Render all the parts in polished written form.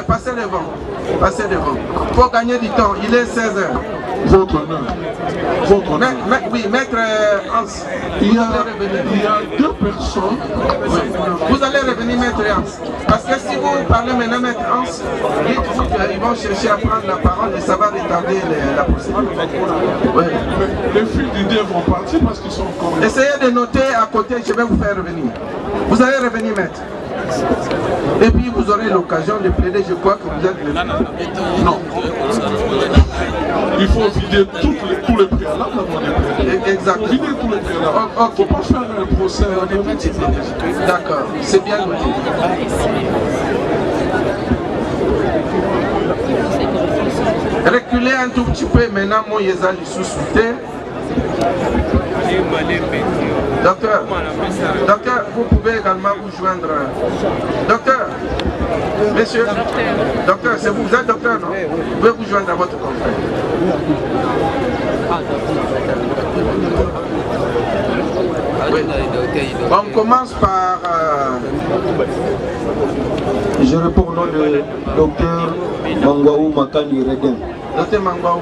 passez devant. Passez devant. Pour gagner du temps, il est 16h. Votre honneur. Votre honneur. Oui, maître Hans. Il y a deux personnes. Oui. Vous allez revenir, maître Hans. Parce que si vous parlez maintenant, maître Hans, dites-vous qu'ils vont chercher à prendre la parole et ça va retarder la procédure. Oui. Les fils d'idées vont partir parce qu'ils sont encore là. Essayez de noter à côté, je vais vous faire revenir. Vous allez revenir, maître. Et puis vous aurez l'occasion de plaider, je crois que vous êtes le... Non. Il faut vider tous les préalables avant de plaider. Exactement. Vider tous les préalables. Il ne faut pas faire un procès. D'accord, c'est bien noté. Reculez un tout petit peu maintenant, mon Yézal sous-souté. Docteur, vous pouvez également vous joindre. Docteur, monsieur, docteur, c'est vous êtes docteur, non? Vous pouvez vous joindre à votre confrère. Oui. On commence par... Je réponds au nom de docteur Mangwaou Makani Redem. Docteur Mangwaou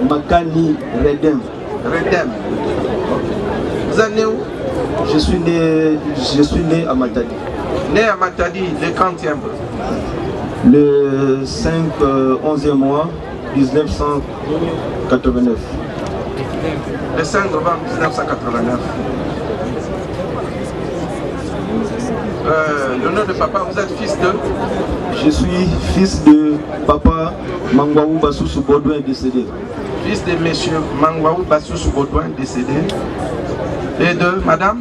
Makani Redem. Redem. Vous êtes né où? Je suis né à Matadi. Né à Matadi, le 40e. Le 11e mois 1989. Le 5 novembre 1989. Le nom de papa, vous êtes fils de? Je suis fils de papa Mangwaou Bassoussou Baudouin décédé. Fils de monsieur Mangwaou Bassoussou Baudouin décédé. Et de madame?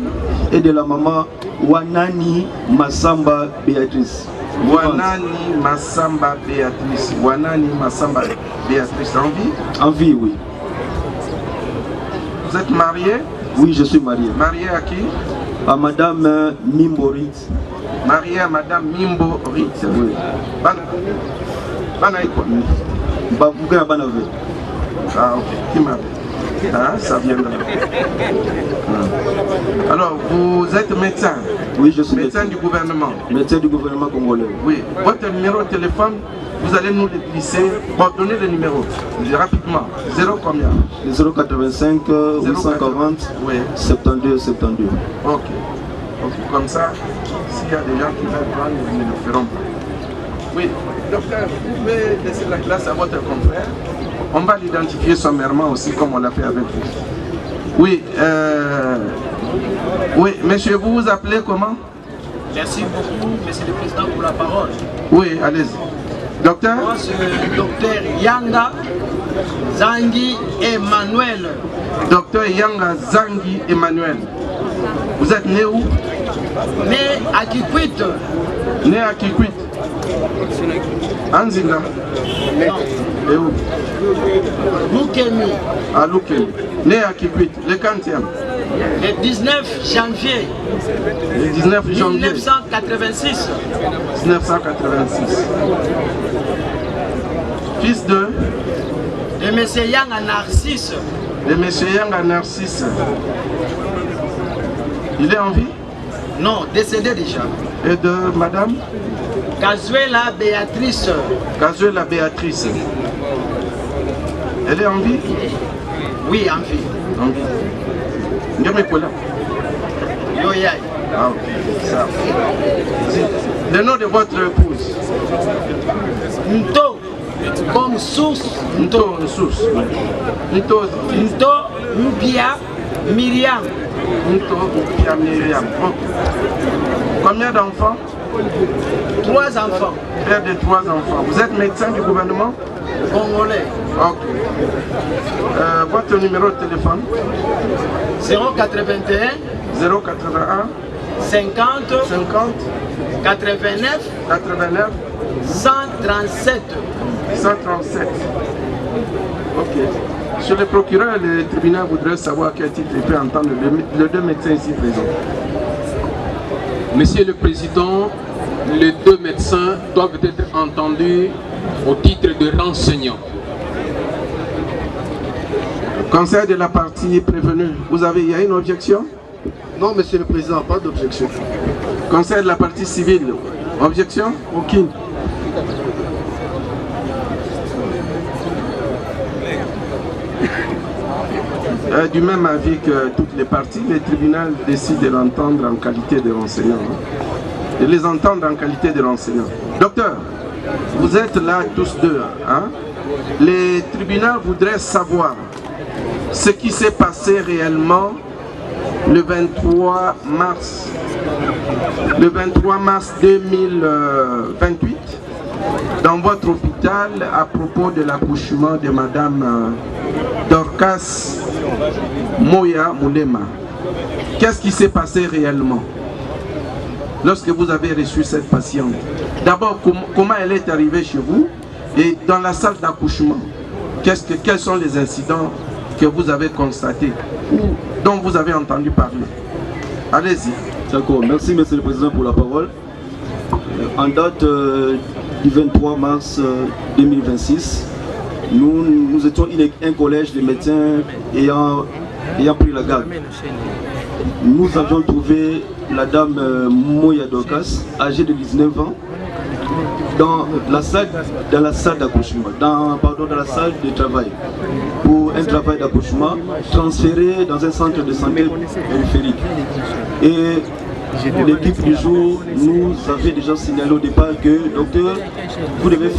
Et de la maman Wanani Massamba Béatrice. Wanani Massamba Béatrice. Wanani Massamba Béatrice. En vie? En vie, oui. Vous êtes marié? Oui, je suis marié. Marié à qui? À madame Mimborit. Marié à madame Mimborit. Oui. Banaïko. Babouga Banave. Ah, ok. Qui m'a dit? Ah, ça vient de là. Alors, vous êtes médecin? Oui, je suis médecin du gouvernement. Médecin du gouvernement congolais. Oui. Votre numéro de téléphone, vous allez nous le glisser. Bon, donnez le numéro. Rapidement. 0 combien? 085 840 oui. 72 72. Ok. Comme ça, s'il y a des gens qui veulent prendre, ils ne le feront pas. Oui. Docteur, vous pouvez laisser la classe à votre confrère. On va l'identifier sommairement aussi comme on l'a fait avec vous. Oui, oui, monsieur, vous vous appelez comment? Merci beaucoup, monsieur le président, pour la parole. Oui, allez-y. Docteur? Moi, c'est le docteur Yanga Zangi Emmanuel. Docteur Yanga Zangi Emmanuel. Vous êtes né où? Né à Kikwit. Né à Kikwit. Anzinga. Non. Et où? Loukemi. À Loukemi. Né à Kikwit. Le 40e. Le 19 janvier. Le 19 janvier. 1986. 1986. Fils de? De M. Yanga Narcisse. De M. Yanga Narcisse. Il est en vie? Non, décédé déjà. Et de madame? Kazuela Béatrice. Kazuela Béatrice. Elle est en vie? Oui, en vie. En vie. Ndiamekola. Yoyai. Ah, ok. Ça. Le nom de votre épouse? Nto. Comme source. Nto, source. Nto. Nto, Mbia, Myriam. Nto, Mbia, Myriam. Okay. Combien d'enfants? 3 enfants. Père de 3 enfants. Vous êtes médecin du gouvernement? Congolais. Ok. Votre numéro de téléphone? 081 081 50 50 89 89 137. 137. Ok. Sur le procureur, le tribunal voudrait savoir à quel titre il peut entendre les 2 médecins ici présents. Monsieur le Président, les 2 médecins doivent être entendus au titre de renseignants. Conseil de la partie prévenue, il y a une objection? Non, Monsieur le Président, pas d'objection. Conseil de la partie civile, objection? Aucune. Du même avis que toutes les parties, le tribunal décide de l'entendre en qualité de renseignant. De les entendre en qualité de renseignant. Docteur, vous êtes là tous deux. Hein? Le tribunal voudrait savoir ce qui s'est passé réellement le 23 mars 2028 dans votre hôpital à propos de l'accouchement de Madame Dorcas Moya Moulema. Qu'est-ce qui s'est passé réellement lorsque vous avez reçu cette patiente? D'abord, comment elle est arrivée chez vous et dans la salle d'accouchement? Quels sont les incidents que vous avez constatés ou dont vous avez entendu parler? Allez-y. D'accord, merci Monsieur le Président pour la parole. En date du 23 mars 2026, nous étions un collège de médecins ayant pris la garde. Nous avions trouvé la dame Moya Dorcas, âgée de 19 ans, dans la salle d'accouchement, dans la salle de travail, pour un travail d'accouchement transféré dans un centre de santé périphérique. Et l'équipe du jour nous avait déjà signalé au départ que, docteur, vous devez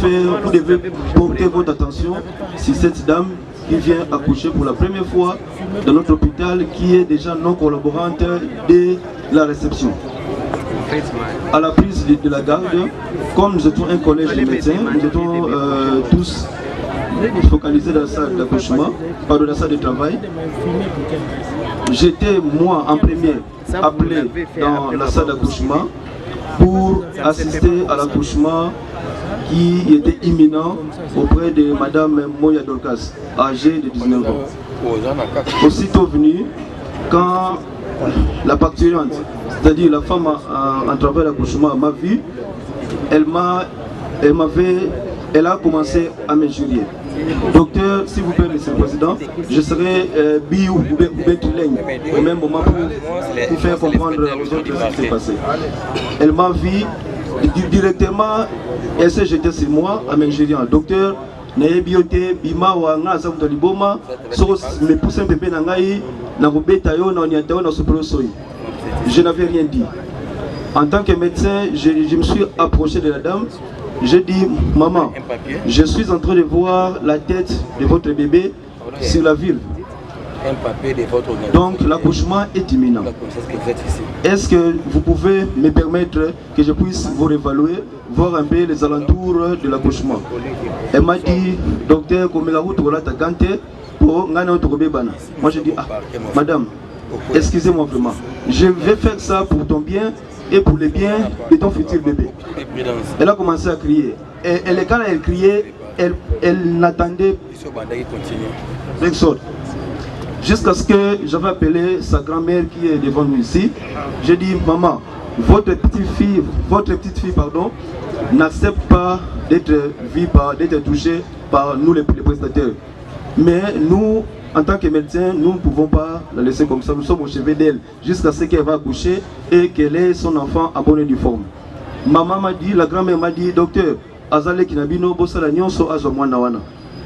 porter votre attention sur cette dame qui vient accoucher pour la première fois dans notre hôpital, qui est déjà non collaborante de la réception. À la prise de la garde, comme nous étions un collège de médecins, nous étions tous focalisés dans la salle d'accouchement, dans la salle de travail. J'étais moi en premier appelé dans la salle d'accouchement pour assister à l'accouchement qui était imminent auprès de Madame Moya Dorcas, âgée de 19 ans. Aussitôt venu, quand la parturiente, c'est-à-dire la femme en travail d'accouchement, m'a vu, elle a commencé à m'injurier. Docteur, s'il vous plaît, Monsieur le Président, je serai biou ou bétulègne au même moment pour faire comprendre aux autres ce qui s'est passé. Elle m'a vu directement, elle s'est jetée sur moi à m'injurier. Docteur, je n'avais rien dit. En tant que médecin, je me suis approché de la dame. J'ai dit, maman, je suis en train de voir la tête de votre bébé sur la ville. Donc l'accouchement est imminent. Est-ce que vous pouvez me permettre que je puisse vous réévaluer, voir un peu les alentours de l'accouchement? Elle m'a dit, docteur, moi j'ai dit, ah, madame, excusez-moi vraiment, je vais faire ça pour ton bien et pour le bien de ton futur bébé. Elle a commencé à crier. Et quand elle criait, elle n'attendait personne. Jusqu'à ce que j'avais appelé sa grand-mère qui est devant nous ici. J'ai dit, maman, votre petite fille n'accepte pas d'être touchée par nous les prestataires. Mais nous, en tant que médecins, nous ne pouvons pas la laisser comme ça. Nous sommes au chevet d'elle jusqu'à ce qu'elle va accoucher et qu'elle ait son enfant en bonne et due forme. Maman m'a dit, la grand-mère m'a dit, docteur, Azale Kinabino, Bossala Nyonso Azomwana Wana.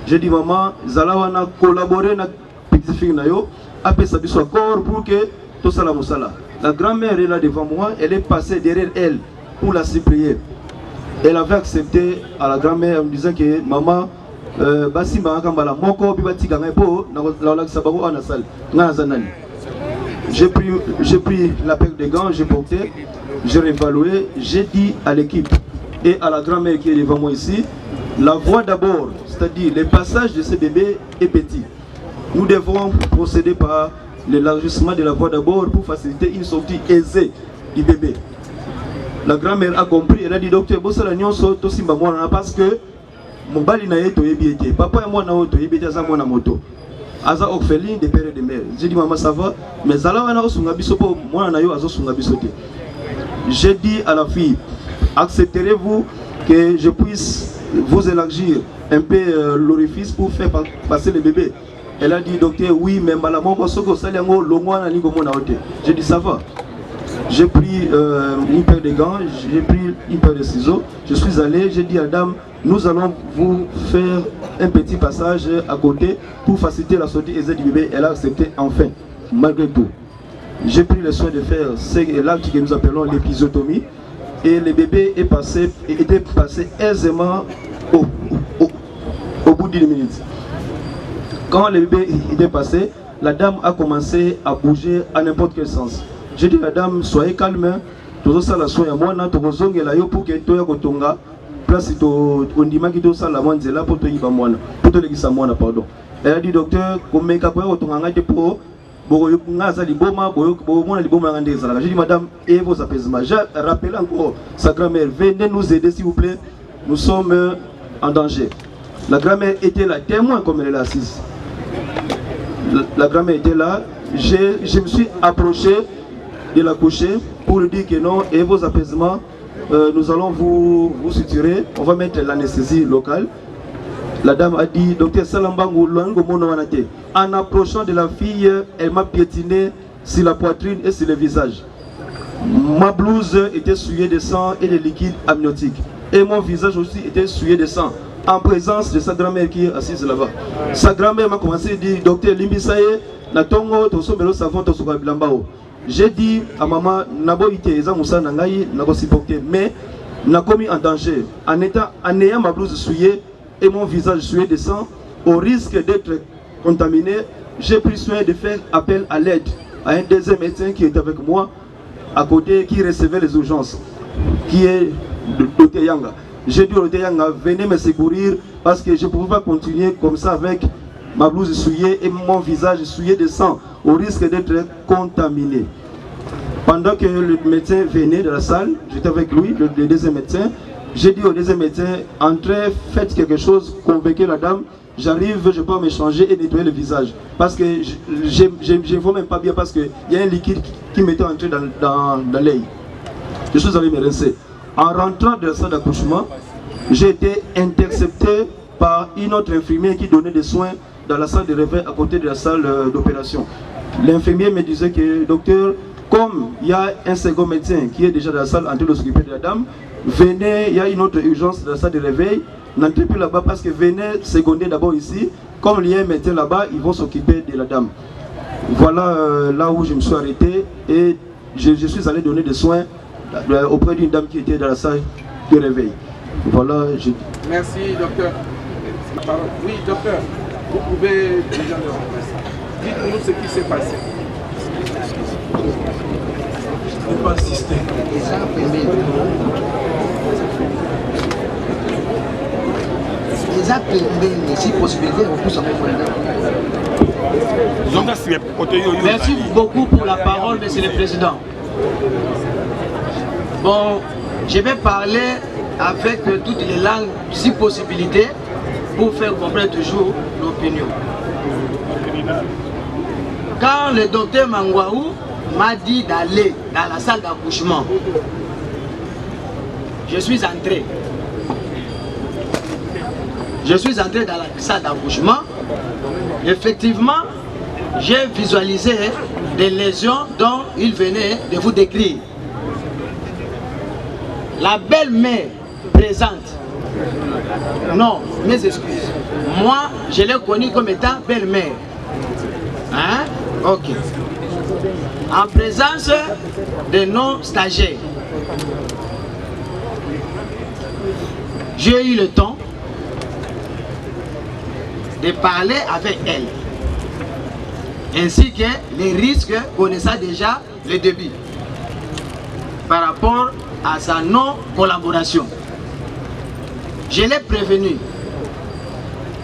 J'ai dit, maman, Zalawana collaborer avec petite fille Nayo, après ça soit corps pour que tout ça la moussala. La grand-mère est là devant moi, elle est passée derrière elle pour la supplier. Elle avait accepté à la grand-mère en me disant que maman, j'ai pris la paire de gants, j'ai porté, j'ai réévalué, j'ai dit à l'équipe et à la grand-mère qui est devant moi ici, la voie d'abord, c'est-à-dire le passage de ce bébé est petit. Nous devons procéder par l'élargissement de la voie d'abord pour faciliter une sortie aisée du bébé. La grand-mère a compris, elle a dit, docteur, parce que mon bali na yeto yebiete papa et moi na auto yebiete za mwana moto aza orpheline de père et de mère. J'ai dit maman ça va mais zala wana osunga biso po mwana na yo azo sunga biso te. J'ai dit à la fille, accepterez-vous que je puisse vous élargir un peu l'orifice pour faire passer le bébé? Elle a dit docteur oui mais malamoko soko saliango longwana ningo mona ote. J'ai dit ça va. J'ai pris une paire de gants, j'ai pris une paire de ciseaux, je suis allé, j'ai dit à la dame, nous allons vous faire un petit passage à côté pour faciliter la sortie aisée du bébé. Elle a accepté enfin, malgré tout. J'ai pris le soin de faire l'acte que nous appelons l'épisiotomie et le bébé était passé aisément au bout d'1 minute. Quand le bébé était passé, la dame a commencé à bouger à n'importe quel sens. J'ai dit à la dame, soyez calme, tout ça la soin à moi, pour que tu aies place on dit que tout ça la moine là pour te y va moi, pour te l'église moi pardon. Elle a dit docteur, comme il pour j'ai dit madame, et vos apaisements. Je rappelle encore sa grand-mère, venez nous aider s'il vous plaît, nous sommes en danger. La grand-mère était là, témoin comme elle est là assise. La grand-mère était là, je me suis approché de la coucher pour lui dire que non, et vos apaisements, nous allons vous suturer, on va mettre l'anesthésie locale. La dame a dit, docteur Salambangu, en approchant de la fille, elle m'a piétiné sur la poitrine et sur le visage. Ma blouse était souillée de sang et de liquide amniotique. Et mon visage aussi était souillé de sang, en présence de sa grand-mère qui est assise là-bas. Sa grand-mère m'a commencé à dire, docteur Limbisaye, Natongo, Tosomelo Savon, Tosokabilambao. J'ai dit à maman, Nabo ite, Eza Moussa Nangaï, Nabo supporté, mais n'a commis en danger. En ayant ma blouse souillée et mon visage souillé de sang, au risque d'être contaminé, j'ai pris soin de faire appel à l'aide à un deuxième médecin qui était avec moi, à côté, qui recevait les urgences, qui est Dr Yanga. J'ai dit au Dr Yanga, venez me secourir parce que je ne pouvais pas continuer comme ça avec ma blouse souillée et mon visage souillé de sang, au risque d'être contaminé. Pendant que le médecin venait de la salle, j'étais avec lui, le deuxième médecin, j'ai dit au deuxième médecin, entrez, faites quelque chose, convainquez la dame, j'arrive, je peux me changer et nettoyer le visage. Parce que je ne vois même pas bien parce qu'il y a un liquide qui m'était entré dans l'œil. Je suis allé me rincer. En rentrant de la salle d'accouchement, j'ai été intercepté par une autre infirmière qui donnait des soins dans la salle de réveil à côté de la salle d'opération. L'infirmière me disait que, docteur, comme il y a un second médecin qui est déjà dans la salle en train de s'occuper de la dame, venez, il y a une autre urgence dans la salle de réveil, n'entrez plus là-bas parce que venez seconder d'abord ici, comme il y a un médecin là-bas, ils vont s'occuper de la dame. Voilà là où je me suis arrêté et je suis allé donner des soins auprès d'une dame qui était dans la salle de réveil. Voilà. Merci docteur. Oui docteur, vous pouvez déjà le remplacer. Dites-nous ce qui s'est passé. Je ne peux pas insister. Merci beaucoup pour la parole, Monsieur le Président. Bon, je vais parler avec toutes les langues, si possibilité, pour faire comprendre toujours l'opinion. Quand le docteur Mangwaou m'a dit d'aller dans la salle d'accouchement, je suis entré. Je suis entré dans la salle d'accouchement. Effectivement, j'ai visualisé des lésions dont il venait de vous décrire. La belle-mère présente. Non, mes excuses. Moi, je l'ai connue comme étant belle-mère. Hein? Ok. En présence de nos stagiaires. J'ai eu le temps de parler avec elle, ainsi que les risques connaissant déjà le début par rapport à sa non-collaboration. Je l'ai prévenu,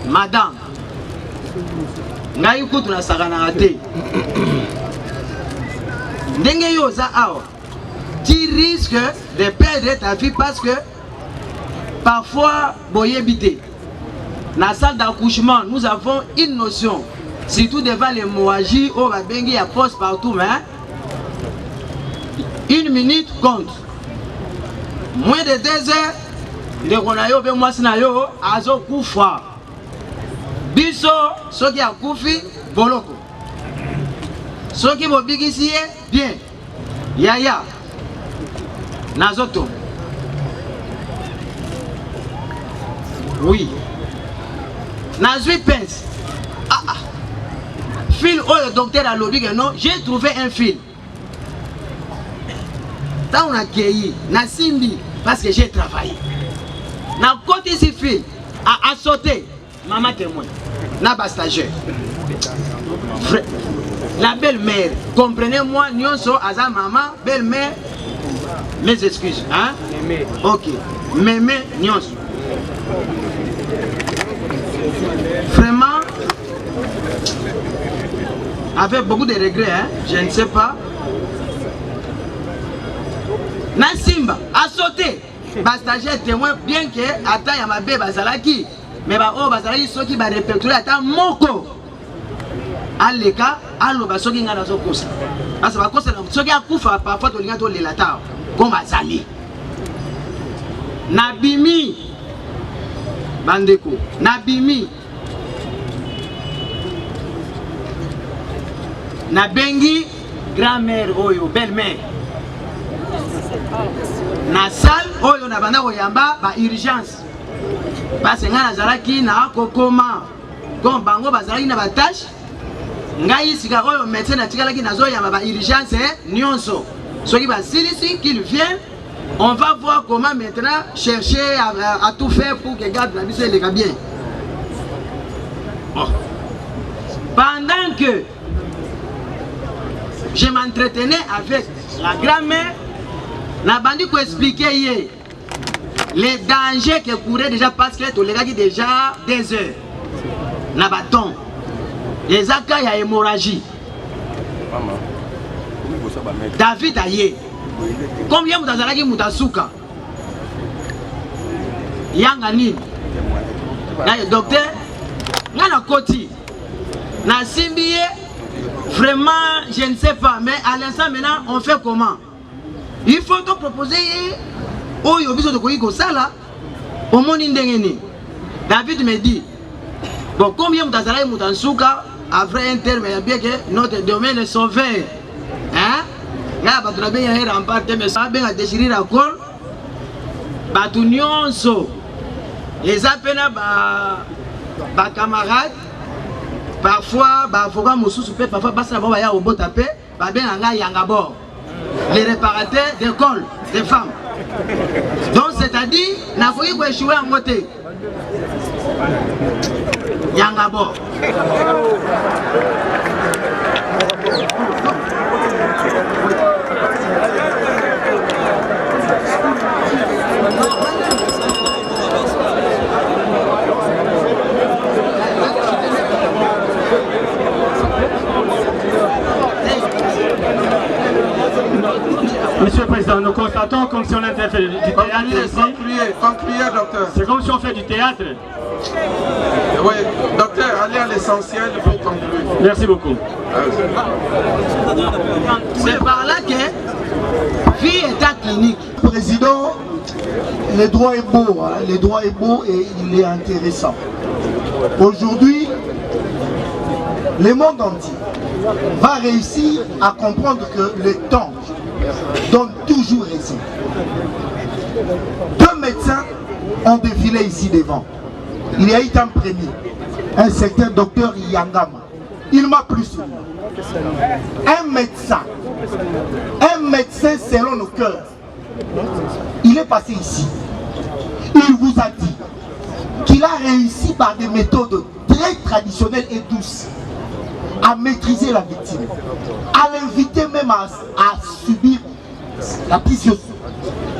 madame, tu risques de perdre ta vie parce que parfois, boyébité. Dans la salle d'accouchement, nous avons une notion, surtout devant les moaji, au Babengi, il y a poste partout, mais 1 minute compte. Moins de 2 heures, le Ronayo, Bemoisinayo, Azo Koufa. Biso, ceux qui a Koufi, Boloko. Ceux qui vont ici, bien. Yaya, Nazoto. Oui. Nazui pince. Fil où le docteur a lobby que non, j'ai trouvé un fil. Tant on a cueilli, na simbi, parce que j'ai travaillé. Na côté ici fil, à sauter, maman témoin, na bas stagiaire. La belle-mère, comprenez-moi, nyonso aza maman, belle-mère, mes excuses, hein? Ok, mémé, nyonso. Vraiment, avec beaucoup de regrets, hein? Je ne sais pas. Nassimba a sauté. Bas stagiaire témoin, bien que attends ya mabe bazalaki, mais ba o bazalaki soki ba répertorier ata moko. Aleka aloba soki ngana zo kosa. Parce que kosa soki akufa parfois to linga to lelata comme azali. Nabimi bandeko, nabimi nabengi grand-mère oyo, belle-mère. Na salle oyo na banda koyamba ba urgence. Parce que ngana zalaki na kokoma. Comme bango bazalaki na ba tâche. Ngai sika oyo médecin na tikalaki nazo yamba ba urgence nyonso. Soki ba silisi qu'il vienne, on va voir comment maintenant chercher à tout faire pour que garde la vie se leka bien. Oh. Pendant que je m'entretenais avec la grand-mère, n'a pas dit expliquer les dangers que couraient déjà parce que tu les as déjà des heures. N'a pas ton. Les actes, il y a hémorragie. David Aye. Combien vous avez dit Moutasuka? Yangani. Le docteur, n'a koti. N'a simbié. Vraiment, je ne sais pas. Mais à l'instant maintenant, on fait comment? Il faut donc proposer au yobiso de Koyiko Sala au monde indéngéné. David me dit bon, combien vous avez Moutasuka après un terme, bien que notre domaine est sauvé. Hein? Là, tu as bien remporté, mais ça a bien déchiré la colle. Tu nyonso. Les appels à camarades. Parfois, parfois, ça va au bout taper. Les réparateurs d'école, des femmes. Donc, c'est-à-dire, il faut échouer en côté. Yangabo. Monsieur le Président, nous constatons comme si on était fait du théâtre ici. Concluez, docteur. C'est comme si on fait du théâtre. Oui, docteur, allez à l'essentiel pour conclure. Merci beaucoup. C'est par là que vie est à clinique. Président, le droit est beau, hein? Le droit est beau et il est intéressant. Aujourd'hui, le monde entier va réussir à comprendre que le temps donne toujours raison. Deux médecins ont défilé ici devant. Il y a eu un premier, un certain docteur Yangama. Il m'a plu sur moi. Un médecin selon nos cœurs. Il est passé ici. Il vous a dit qu'il a réussi par des méthodes très traditionnelles et douces à maîtriser la victime, à l'inviter même à subir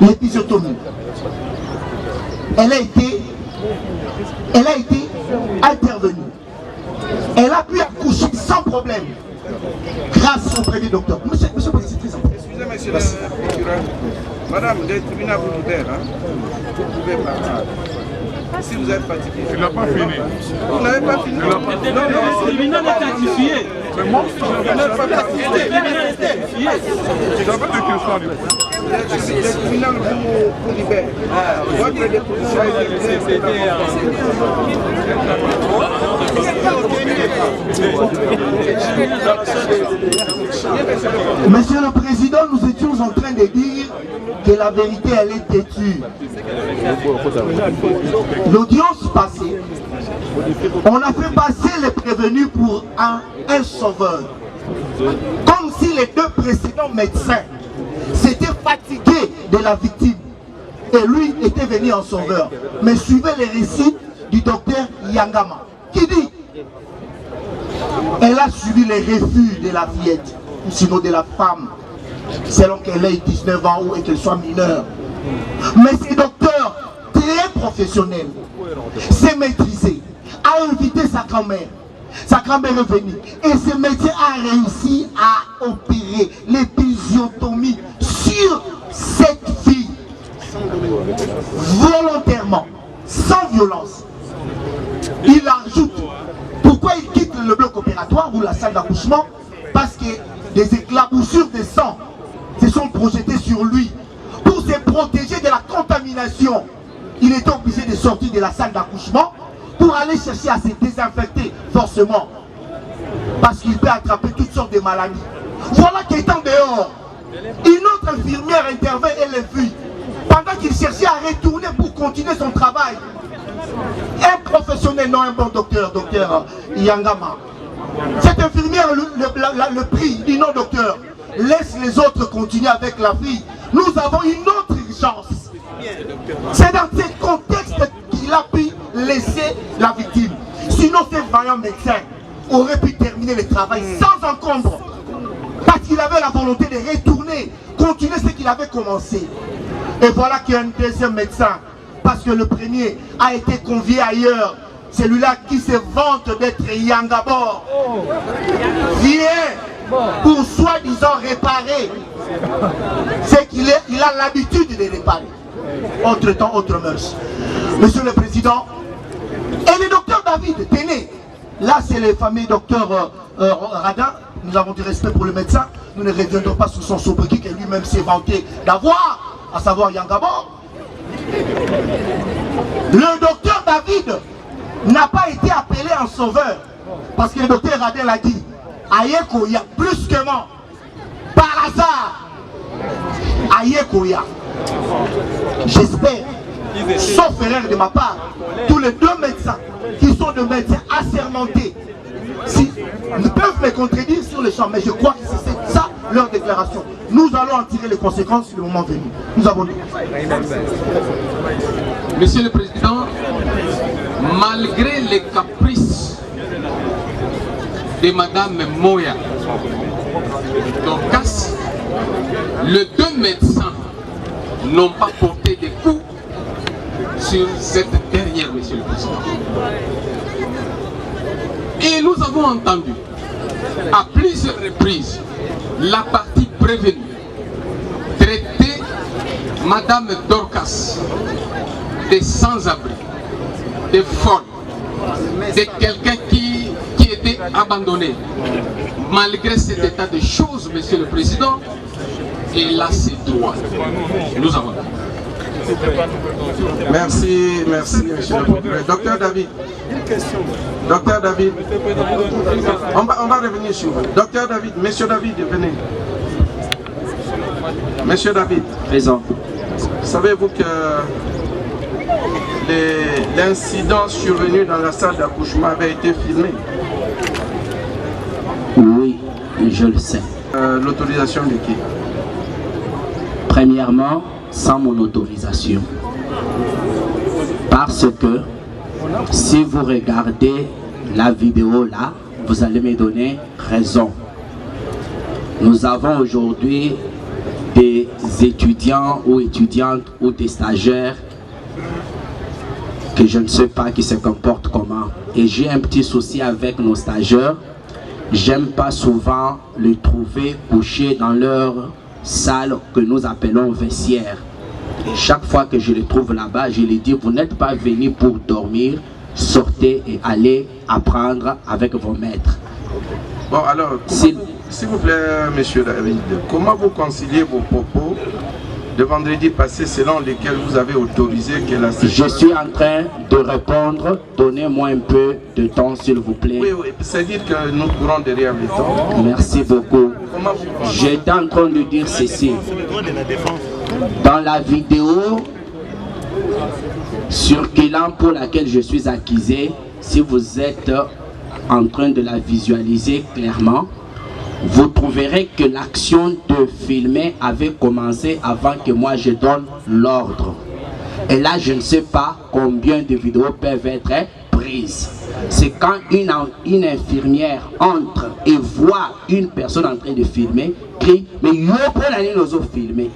l'épisiotomie. Elle a été intervenue. Elle a pu accoucher sans problème grâce au premier docteur. Monsieur le Président, c'est très important. Excusez-moi, monsieur le procureur. Madame, le tribunal volontaire, hein, vous pouvez parler. Si vous êtes fatigué. Il n'a pas fini. Vous n'avez pas fini. Le tribunal est certifié. Mais moi, Vous n'avez pas fatigué. j'avais des questions à lui. Le tribunal vous libère. Votre déposition Monsieur le Président, nous étions en train de dire que la vérité elle est têtue. L'audience passée, on a fait passer les prévenus pour un sauveur. Comme si les deux précédents médecins s'étaient fatigués de la victime et lui était venu en sauveur. Mais suivez les récits du docteur Yangama qui dit elle a suivi les refus de la fillette ou sinon de la femme selon qu'elle ait 19 ans ou qu'elle soit mineure. Mais ce docteur très professionnel s'est maîtrisé, a invité sa grand-mère. Sa grand-mère est venue et ce médecin a réussi à opérer l'épisiotomie sur cette fille volontairement, sans violence. Il ajoute pourquoi il quitte le bloc opératoire ou la salle d'accouchement, parce que des éclaboussures de sang se sont projetées sur lui. Pour se protéger de la contamination, il était obligé de sortir de la salle d'accouchement pour aller chercher à se désinfecter forcément, parce qu'il peut attraper toutes sortes de maladies. Voilà qu'étant dehors, une autre infirmière intervient et le fuit pendant qu'il cherchait à retourner pour continuer son travail. Un professionnel, non un bon docteur, docteur Yangama. Cette infirmière le prie, dit non docteur, laisse les autres continuer avec la fille. Nous avons une autre urgence. C'est dans ce contexte qu'il a pu laisser la victime. Sinon, ce vaillant médecin aurait pu terminer le travail sans encombre. Parce qu'il avait la volonté de retourner, continuer ce qu'il avait commencé. Et voilà qu'il y a un deuxième médecin. Parce que le premier a été convié ailleurs. Celui-là qui se vante d'être Yangabor vient pour soi-disant réparer ce qu'il est, il a l'habitude de réparer. Autre temps, autre mœurs. Monsieur le Président, et le docteur David Téné, là c'est le fameux docteur Radin, nous avons du respect pour le médecin, nous ne reviendrons pas sur son sobriquet que lui-même s'est vanté d'avoir, à savoir Yangabor. Le docteur David n'a pas été appelé en sauveur parce que le docteur Radin l'a dit. Ayekoya, brusquement, par hasard, Ayekoya. J'espère, sauf erreur de ma part, tous les deux médecins qui sont des médecins assermentés ne peuvent me contredire sur le champ, mais je crois que c'est ça leur déclaration. Nous allons en tirer les conséquences le moment venu. Nous avons dit. Monsieur le Président, malgré les caprices de Madame Moya Dorcas, les deux médecins n'ont pas porté de coups sur cette dernière, Monsieur le Président. Et nous avons entendu à plusieurs reprises la partie prévenue traiter Madame Dorcas de sans-abri, de folle, de quelqu'un qui était abandonné. Malgré cet état de choses, Monsieur le Président, elle a ses droits. Nous avons. Merci, merci, Monsieur le Président. Docteur David. Docteur David. On va revenir sur vous. Docteur David, Monsieur David, venez. Monsieur David. Présent. Savez-vous que l'incident survenu dans la salle d'accouchement avait été filmé? Oui, je le sais. L'autorisation de qui? Premièrement, sans mon autorisation. Parce que si vous regardez la vidéo là, vous allez me donner raison. Nous avons aujourd'hui des étudiants ou étudiantes ou des stagiaires que je ne sais pas qui se comportent comment. Et j'ai un petit souci avec nos stagiaires. J'aime pas souvent les trouver couchés dans leur salle que nous appelons vestiaire. Chaque fois que je les trouve là-bas, je les dis, vous n'êtes pas venus pour dormir, sortez et allez apprendre avec vos maîtres. Bon alors, s'il vous plaît, Monsieur David, comment vous conciliez vos propos de vendredi passé selon lesquels vous avez autorisé que la... Je suis en train de répondre, donnez-moi un peu de temps s'il vous plaît. Oui, oui, c'est dire que nous courons derrière le temps. Merci beaucoup. Comment vous... J'étais en train de dire ceci. Dans la vidéo circulant pour laquelle je suis accusé, si vous êtes en train de la visualiser clairement, vous trouverez que l'action de filmer avait commencé avant que moi je donne l'ordre. Et là, je ne sais pas combien de vidéos peuvent être prises. C'est quand une infirmière entre et voit une personne en train de filmer, crie, mais yo pour l'année nous a filmé.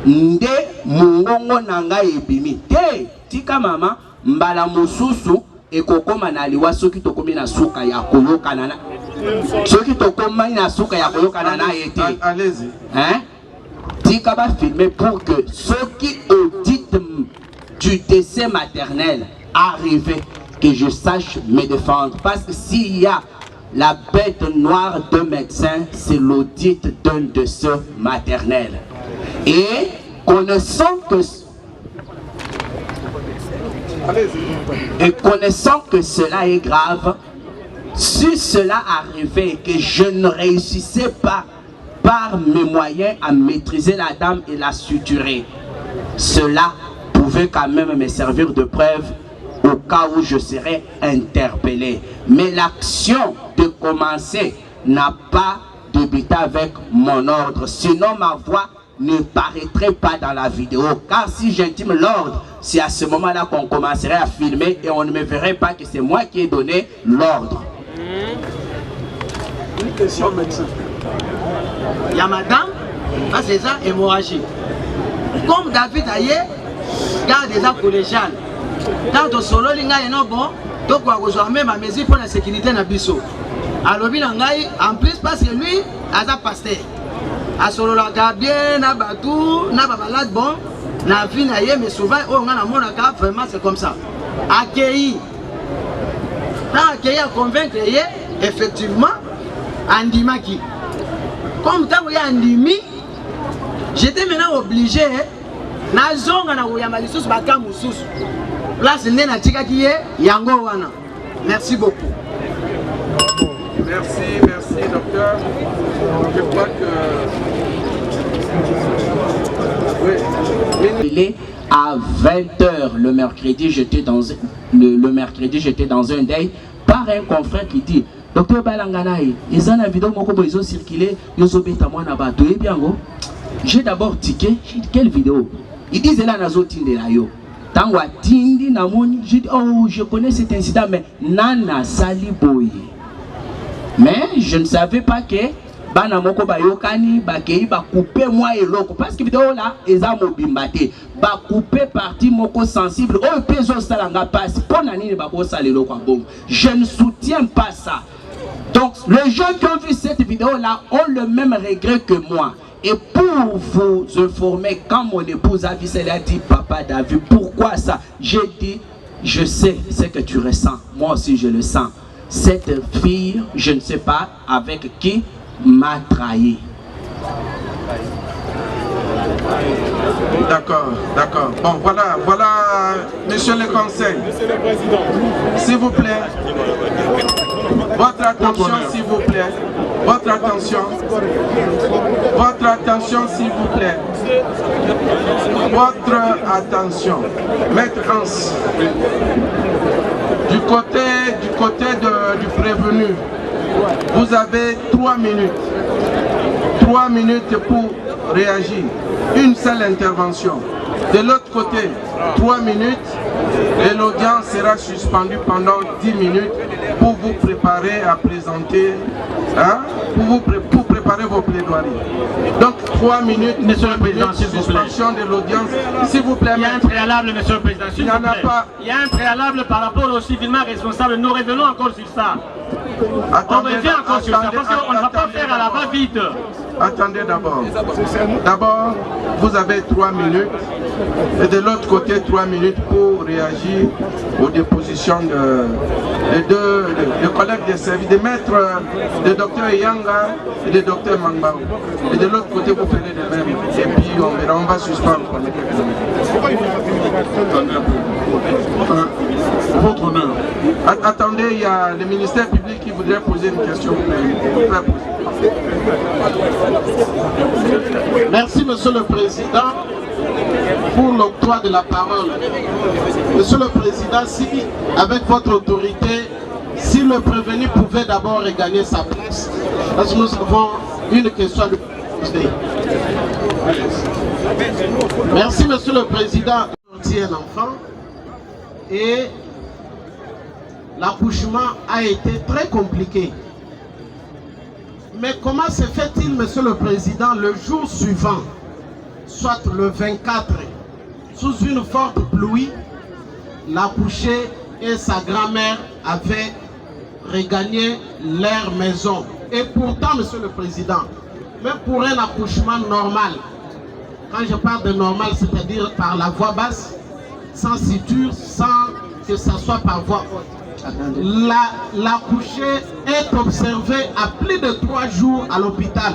Nde mungongo nanga ebimi. Te, tika mama, mbala mususu, et kokoma na liwa soki tokomi na suka ya koyoka nana. Soki tokoma na suka ya koyoka nana ete. Allez-y. Hein? Tika ba filmer pour que ceux qui auditent du décès maternel arrivent, que je sache me défendre. Parce que s'il y a la bête noire d'un médecin, c'est l'audit d'un décès maternel. Et connaissant que cela est grave, si cela arrivait et que je ne réussissais pas par mes moyens à maîtriser la dame et la suturer, cela pouvait quand même me servir de preuve au cas où je serais interpellé. Mais l'action de commencer n'a pas débuté avec mon ordre. Sinon, ma voix ne paraîtrait pas dans la vidéo. Car si j'intime l'ordre, c'est à ce moment-là qu'on commencerait à filmer et on ne me verrait pas que c'est moi qui ai donné l'ordre. Une question médecin. Il y a madame, c'est ça, hémorragie. Comme David Aye, garde des actes collégiales. Quand on solo, il y a un bon, donc on va même à mesure pour la sécurité dans Bisso. Alors, en plus, parce que lui, il a pasteur. A solo la bien, na batou, na babalade bon, na vie na ye, mais souvent, on a mon cas, vraiment c'est comme ça. Accueilli. Dans accueilli à convaincre, effectivement, Andimaki. Comme tant qu'il y a Andimi, j'étais maintenant obligé, na zonga na uyamalisus bakamusus. Place n'est na tika qui est yango wana. Merci beaucoup. Merci docteur. Je crois que... Oui. À 20h le mercredi, j'étais dans un deuil par un confrère qui dit docteur Balanganaï, ils ont une vidéo ils ont circulé, ils ont bêta moi nabato et bien go. J'ai d'abord tiqué, j'ai dit quelle vidéo? Ils disent là nazo tinde la yo. Tangwa tindi namoni, j'ai dit oh je connais cet incident mais nana sali boy. Mais je ne savais pas que bana moko bayokani bakei ba couper moi et l'autre parce que vidéo là eza mobimbate ba couper partie moko sensible o peso salanga passe pour nani ba ko salelo kwa bon. Je ne soutiens pas ça. Donc les gens qui ont vu cette vidéo là ont le même regret que moi. Et pour vous informer, quand mon épouse a vu, elle a dit papa David, pourquoi ça? J'ai dit je sais ce que tu ressens, moi aussi je le sens. Cette fille, je ne sais pas avec qui, m'a trahi. D'accord. Bon, voilà, monsieur le conseil. Monsieur le Président. S'il vous plaît. Votre attention, s'il vous plaît. Votre attention. Votre attention, s'il vous plaît. Votre attention. Maître Hans. Du côté du prévenu, vous avez 3 minutes. 3 minutes pour réagir. Une seule intervention. De l'autre côté, 3 minutes et l'audience sera suspendue pendant 10 minutes pour vous préparer à présenter, pour préparer vos plaidoiries. Donc 3 minutes, Monsieur le Président, s'il vous plaît. suspension de l'audience. S'il vous plaît, Il y a un préalable, Monsieur le Président, s'il Il n'y vous en a plaît. pas. Il y a un préalable par rapport au civilement responsable. Nous revenons encore sur ça. On revient encore sur ça parce qu'on ne va pas faire à la va-vite. Attendez d'abord. D'abord, vous avez 3 minutes et de l'autre côté 3 minutes pour réagir aux dépositions de deux collègues de service, des maîtres, de docteur Yanga et de docteur Mangbao. Et de l'autre côté, vous ferez de même. Et puis on va suspendre. Votre honneur. Attendez, il y a le ministère public qui voudrait poser une question. Merci, Monsieur le Président. pour l'octroi de la parole. Monsieur le Président, si, avec votre autorité, si le prévenu pouvait d'abord regagner sa place, parce que nous avons une question à lui poser. Merci, Monsieur le Président. Un enfant et l'accouchement a été très compliqué. Mais comment se fait-il, Monsieur le Président, le jour suivant, soit le 24, sous une forte pluie, l'accouché et sa grand-mère avaient regagné leur maison. Et pourtant, Monsieur le Président, même pour un accouchement normal, quand je parle de normal, c'est-à-dire par la voie basse, sans suture, sans que ça soit par voie haute, l'accouchée est observée à plus de 3 jours à l'hôpital.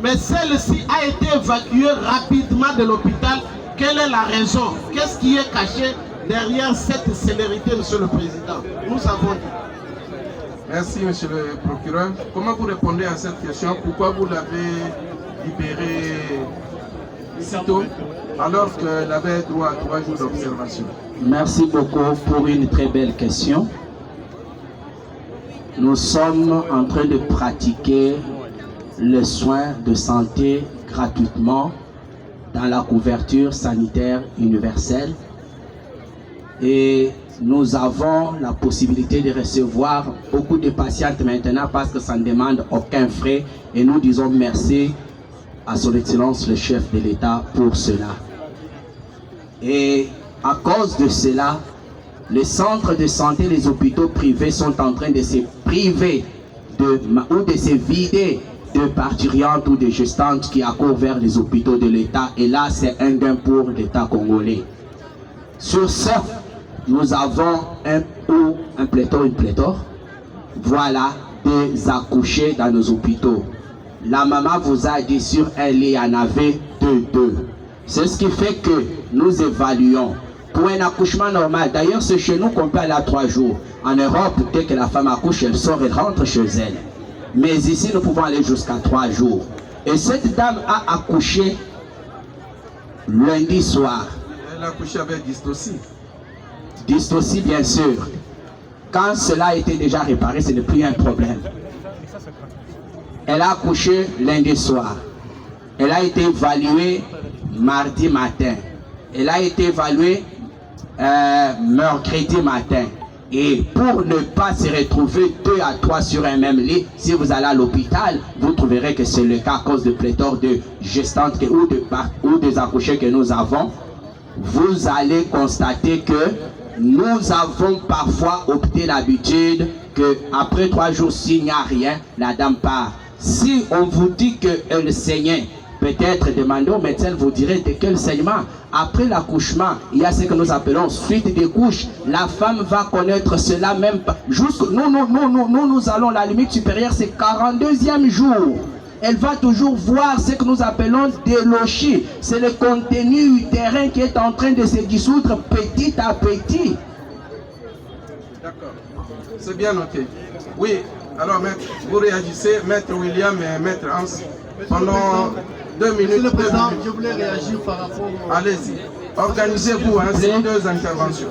Mais celle-ci a été évacuée rapidement de l'hôpital. Quelle est la raison? Qu'est-ce qui est caché derrière cette célérité, Monsieur le Président? Nous avons dit. Merci, Monsieur le Procureur. Comment vous répondez à cette question? Pourquoi vous l'avez libérée sitôt, alors qu'elle avait droit à 3 jours d'observation? Merci beaucoup pour une très belle question. Nous sommes en train de pratiquer les soins de santé gratuitement dans la couverture sanitaire universelle. Et nous avons la possibilité de recevoir beaucoup de patientes maintenant parce que ça ne demande aucun frais. Et nous disons merci à son Excellence le chef de l'État pour cela. Et à cause de cela, les centres de santé, les hôpitaux privés sont en train de se priver ou de se vider de parturientes ou de gestantes qui accourent vers les hôpitaux de l'État. Et là, c'est un gain pour l'État congolais. Sur ce, nous avons un pléthore, une pléthore, voilà, des accouchés dans nos hôpitaux. La maman vous a dit sur un lit, il y en avait 2. C'est ce qui fait que nous évaluons pour un accouchement normal. D'ailleurs, c'est chez nous qu'on peut aller à 3 jours. En Europe, dès que la femme accouche, elle sort et rentre chez elle. Mais ici, nous pouvons aller jusqu'à 3 jours. Et cette dame a accouché lundi soir. Elle a accouché avec dystocie. Dystocie, bien sûr. Quand cela a été déjà réparé, ce n'est plus un problème. Elle a accouché lundi soir. Elle a été évaluée mardi matin. Elle a été évaluée mercredi matin. Et pour ne pas se retrouver 2 à 3 sur un même lit, si vous allez à l'hôpital, vous trouverez que c'est le cas à cause de pléthore de gestantes ou des accouchés que nous avons. Vous allez constater que nous avons parfois opté l'habitude qu'après 3 jours, s'il n'y a rien, la dame part. Si on vous dit qu'elle saignait, peut-être demandez au médecin, vous direz de quel saignement. Après l'accouchement, il y a ce que nous appelons suite des couches. La femme va connaître cela même pas. Nous allons, la limite supérieure, c'est 42e jour. Elle va toujours voir ce que nous appelons délochi. C'est le contenu utérin qui est en train de se dissoudre petit à petit. D'accord. C'est bien noté. Oui, alors maître, vous réagissez, maître William et maître Hans, pendant 2 minutes. Monsieur le Président, je voulais réagir par rapport au... Allez-y, organisez-vous, hein, c'est 2 interventions.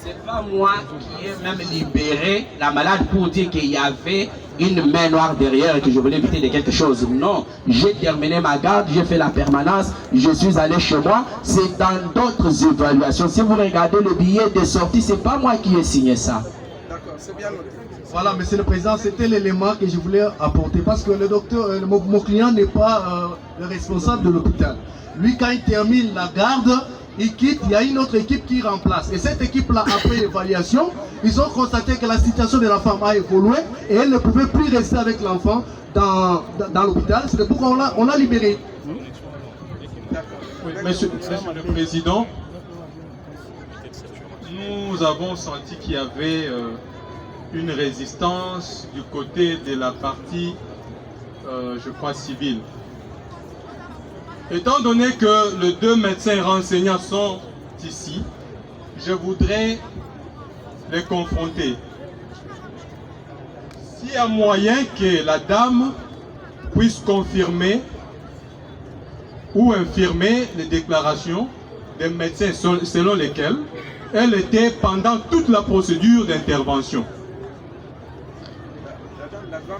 C'est pas moi qui ai même libéré la malade pour dire qu'il y avait une main noire derrière et que je voulais éviter de quelque chose. Non, j'ai terminé ma garde, j'ai fait la permanence, je suis allé chez moi. C'est dans d'autres évaluations. Si vous regardez le billet de sortie, c'est pas moi qui ai signé ça. D'accord, c'est bien noté. Voilà, Monsieur le Président, c'était l'élément que je voulais apporter parce que le docteur, mon client n'est pas le responsable de l'hôpital. Lui, quand il termine la garde, il quitte, il y a une autre équipe qui remplace. Et cette équipe-là, après l'évaluation, ils ont constaté que la situation de la femme a évolué et elle ne pouvait plus rester avec l'enfant dans l'hôpital. C'est pourquoi on l'a libéré. Oui, Monsieur le Président, nous avons senti qu'il y avait une résistance du côté de la partie, je crois, civile. Étant donné que les 2 médecins renseignants sont ici, je voudrais les confronter. S'il y a moyen que la dame puisse confirmer ou infirmer les déclarations des médecins selon lesquels elle était pendant toute la procédure d'intervention.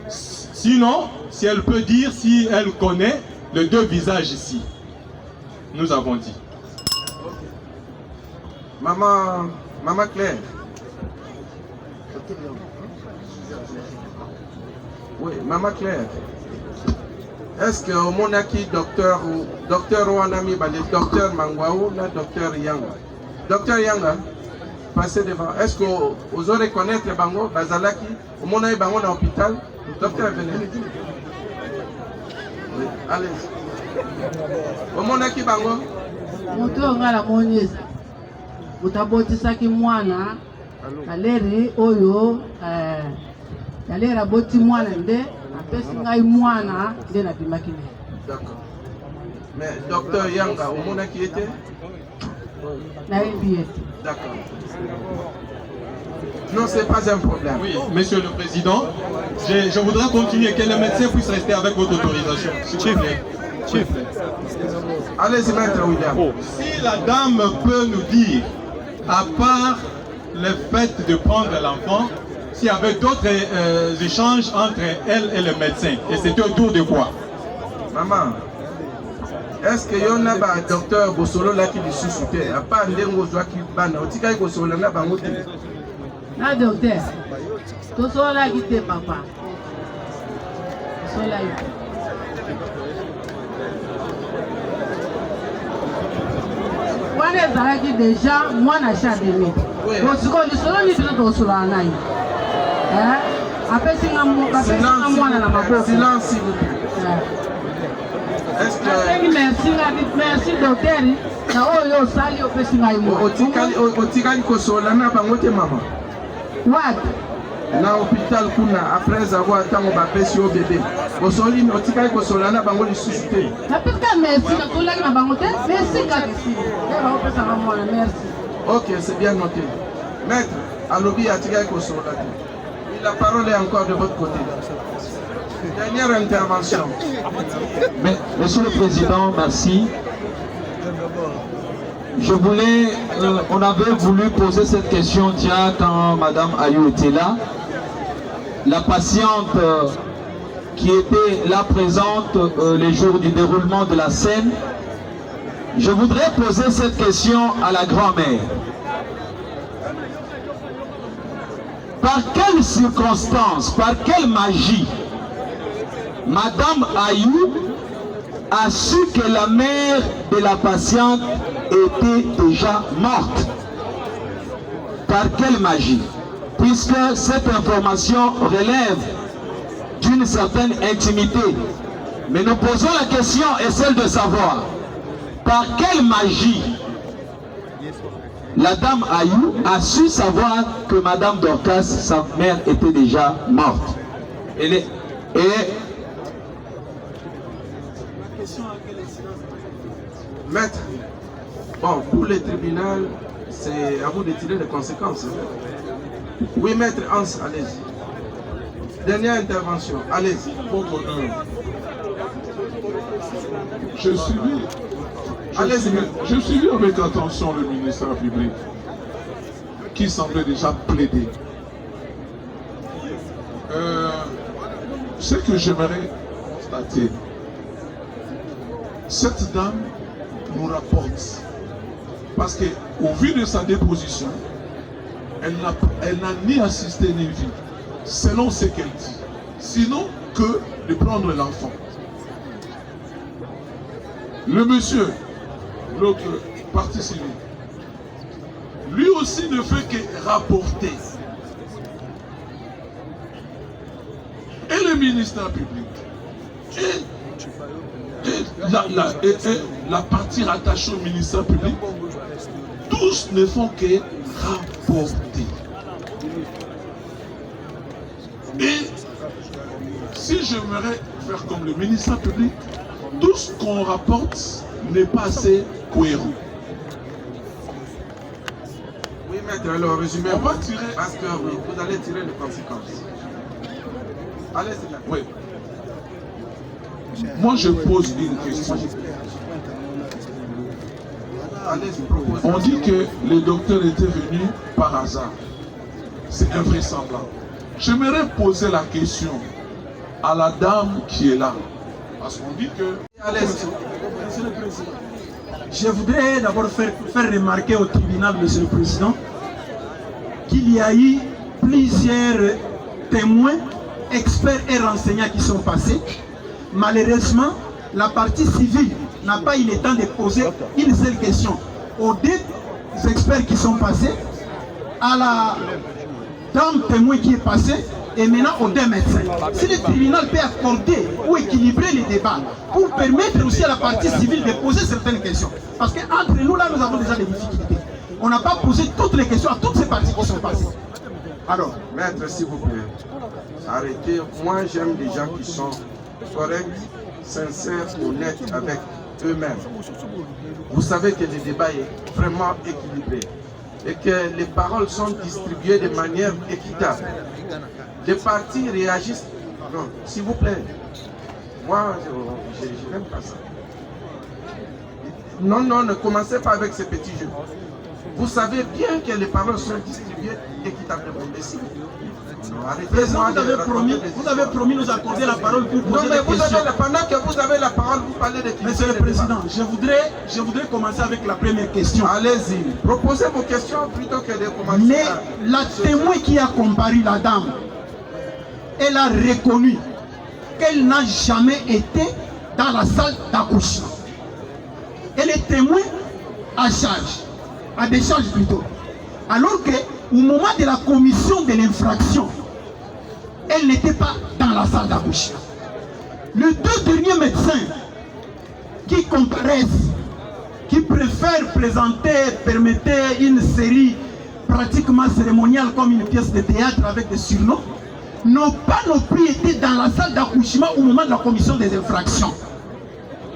Sinon, si elle peut dire si elle connaît les deux visages ici. Nous avons dit. Maman Claire. Oui, Maman Claire. Est-ce que au monaki docteur Wanami, le docteur Mangwaou, le docteur Yanga? Docteur Yanga, passez devant. Est-ce que vous aurez connaître Bango, Bazalaki, au monaki Bango dans l'hôpital? Docteur, venez. Oui, allez. Au monaki Bango? Moto ngala monyeza. Utabotisaki mwana. Kaleri oyo kalera boti mwana nde apesi ngai mwana nde na bimaki ne. D'accord. Mais docteur Yanga, au monde qui était? D'accord. Non, c'est pas un problème. Oui, monsieur le président, je voudrais continuer, que le médecin puisse rester avec votre autorisation. S'il vous plaît. Allez-y, maître William. Si la dame peut nous dire, à part le fait de prendre l'enfant, s'il y avait d'autres échanges entre elle et le médecin, et c'était autour de quoi? Maman, est-ce qu'il y a un docteur Bosolo là qui lui sous-soutait? À part Ndengo Zoa qui banne, au Tika Bosolo là, Bangote. Na docteur, tout ça là qui était papa. Tout ça là. Wana ezalaki déjà mwana cha demi. Bosiko lisolo ni tino tosula nai. Apesi nga mwana na maboko. Silence s'il vous plaît. Est-ce que merci docteur na oyo sali opesi ngai mwana. Otikali kosola na bangote mama. What? Na hôpital kuna après avoir tango bapesi au bébé. Osoli otikali kosola na bango lisusu te. Napika merci na kolaki na bango te. Merci kadisi. Eba opesa nga mwana merci. OK, c'est bien noté. Maître, alobi atikali kosola te. La parole est encore de votre côté. Dernière intervention. Monsieur le Président, merci. On avait voulu poser cette question déjà quand Madame Ayou était là. La patiente qui était là présente les jours du déroulement de la scène. Je voudrais poser cette question à la grand-mère. Par quelle circonstance, par quelle magie, Madame Ayou a su que la mère de la patiente était déjà morte? Par quelle magie? Puisque cette information relève d'une certaine intimité. Mais nous posons la question est celle de savoir, par quelle magie la dame Ayou a su savoir que Madame Dorcas, sa mère, était déjà morte. Maître, bon, pour le tribunal, c'est à vous de tirer les conséquences. Oui, maître Hans, allez-y. Dernière intervention, allez-y. Votre honneur. J'ai suivi avec attention le ministère public qui semblait déjà plaider. Ce que j'aimerais constater, cette dame nous rapporte, parce qu'au vu de sa déposition, elle n'a ni assisté ni vu, selon ce qu'elle dit, sinon que de prendre l'enfant. Le monsieur, l'autre partie civile, lui aussi ne fait que rapporter. Et le ministère public, et la partie rattachée au ministère public, tous ne font que rapporter. Et si j'aimerais faire comme le ministère public, tout ce qu'on rapporte n'est pas assez cohérent. Oui, maître, alors résumez. On va tirer. Parce que oui, vous allez tirer les conséquences. Allez, c'est là. Oui. Moi, je pose une question. On dit que le docteur était venu par hasard. C'est invraisemblable. J'aimerais poser la question à la dame qui est là. Parce qu'on dit que... Monsieur le Président, je voudrais d'abord faire remarquer au tribunal, Monsieur le Président, qu'il y a eu plusieurs témoins, experts et renseignants qui sont passés. Malheureusement, la partie civile n'a pas eu le temps de poser une seule question aux deux experts qui sont passés, à la dame témoin qui est passée, et maintenant aux deux médecins. Si le tribunal peut accorder ou équilibrer les débats pour permettre aussi à la partie civile de poser certaines questions. Parce qu'entre nous, là, nous avons déjà des difficultés. On n'a pas posé toutes les questions à toutes ces parties qui sont passées. Alors, maître, s'il vous plaît, arrêtez. Moi, j'aime des gens qui sont corrects, sincères, honnêtes avec eux-mêmes. Vous savez que le débat est vraiment équilibré et que les paroles sont distribuées de manière équitable. Les partis réagissent. Non, s'il vous plaît. Moi, je n'aime pas ça. Non, non, ne commencez pas avec ces petits jeux. Vous savez bien que les paroles sont distribuées équitablement. Président, vous avez promis nous accorder la parole pour poser des questions. Pendant que vous avez la parole, vous parlez de questions. Monsieur le Président, je voudrais commencer avec la première question. Allez-y, proposez vos questions plutôt que de commencer. Mais la témoin qui a comparu la dame, elle a reconnu qu'elle n'a jamais été dans la salle d'accouchement. Elle est témoin à charge, à décharge plutôt. Alors qu'au moment de la commission de l'infraction, elle n'était pas dans la salle d'accouchement. Les deux derniers médecins qui comparaissent, qui préfèrent permettre une série pratiquement cérémoniale comme une pièce de théâtre avec des surnoms, n'ont pas non plus été dans la salle d'accouchement au moment de la commission des infractions.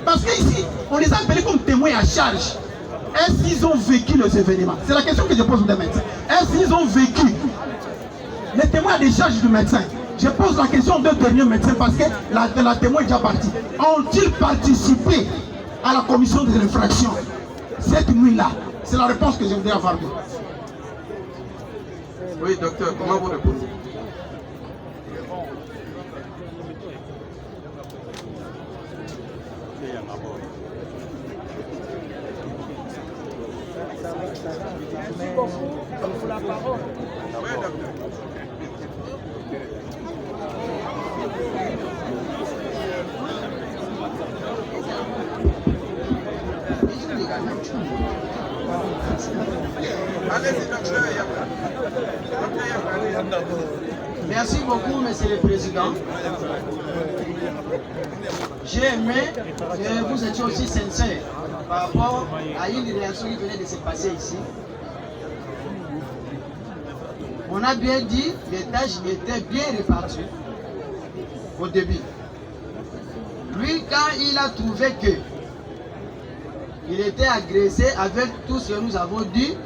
Parce qu'ici, on les a appelés comme témoins à charge. Est-ce qu'ils ont vécu les événements? C'est la question que je pose aux médecins. Est-ce qu'ils ont vécu les témoins à décharge du médecin? Je pose la question aux deux derniers médecins parce que la témoin est déjà partie. Ont-ils participé à la commission des infractions cette nuit-là? C'est la réponse que je voudrais avoir. Oui, docteur, comment vous répondez? Merci beaucoup, Monsieur le Président. J'ai aimé que vous étiez aussi sincère par rapport à une réaction qui venait de se passer ici. On a bien dit que les tâches étaient bien réparties au début. Lui, quand il a trouvé que il était agressé avec tout ce que nous avons dit,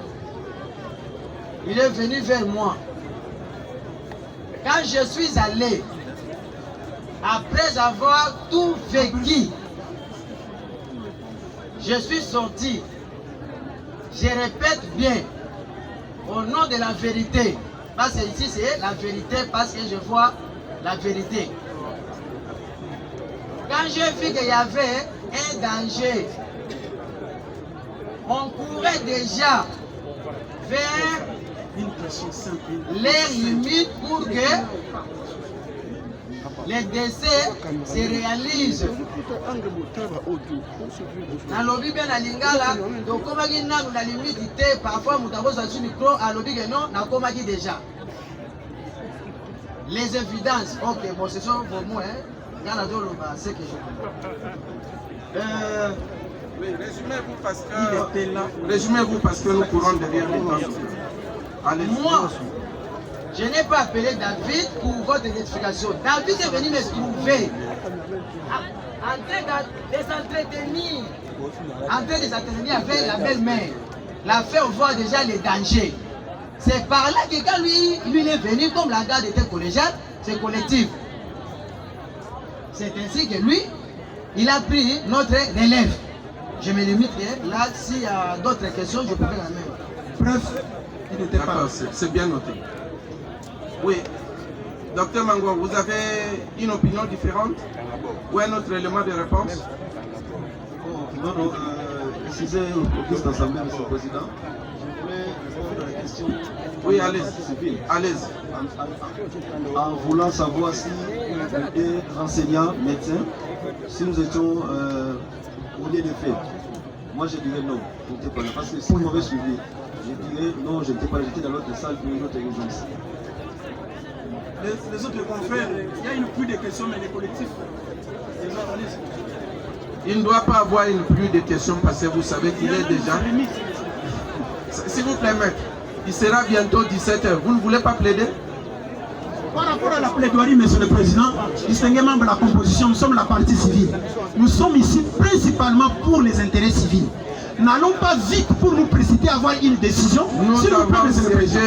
il est venu vers moi. Quand je suis allé, après avoir tout vécu, je suis sorti. Je répète bien, au nom de la vérité, parce que ici c'est la vérité, parce que je vois la vérité. Quand j'ai vu qu'il y avait un danger, on courait déjà vers les limites pour que les décès se réalisent. Dans le lobby bien à Lingala, donc comme il y a la limite, parfois nous avons un micro à lobby que non, n'a comme dit déjà. Les évidences, ok, bon, ce sont vos mots, hein. C'est que je oui, résumez-vous parce que nous courons derrière les temps. Moi, je n'ai pas appelé David pour votre identification. David est venu me trouver en train de s'entretenir avec la belle-mère. La fait, on voit déjà les dangers. C'est par là que quand lui est venu, comme la garde était collégiale, c'est collectif. C'est ainsi que lui, il a pris notre relève. je me limite. Là, s'il y a d'autres questions, je pourrais la même. Bref, il n'était pas. C'est bien noté. Oui. Docteur Mangwa, vous avez une opinion différente ou un autre élément de réponse? Non, excusez Auguste Assemblée, Monsieur le Président. Je voulais répondre à la question. Oui, allez-y. Allez-y. En voulant savoir si des enseignants, médecins, si nous étions au lieu des faits. Moi je dirais non, je n'étais pas là. Parce que si vous m'avez suivi, je dirais non, je n'étais pas là, j'étais dans l'autre salle pour une autre urgence. Les autres confrères, il y a une pluie de questions, mais les collectifs, il ne doit pas avoir une pluie de questions parce que vous savez qu'il est déjà... S'il vous plaît, maître, il sera bientôt 17h. Vous ne voulez pas plaider? Par rapport à la plaidoirie, Monsieur le Président, distingué membre de la composition, nous sommes la partie civile. Nous sommes ici principalement pour les intérêts civils. N'allons pas vite pour nous précipiter à avoir une décision. S'il vous plaît, Monsieur le Président.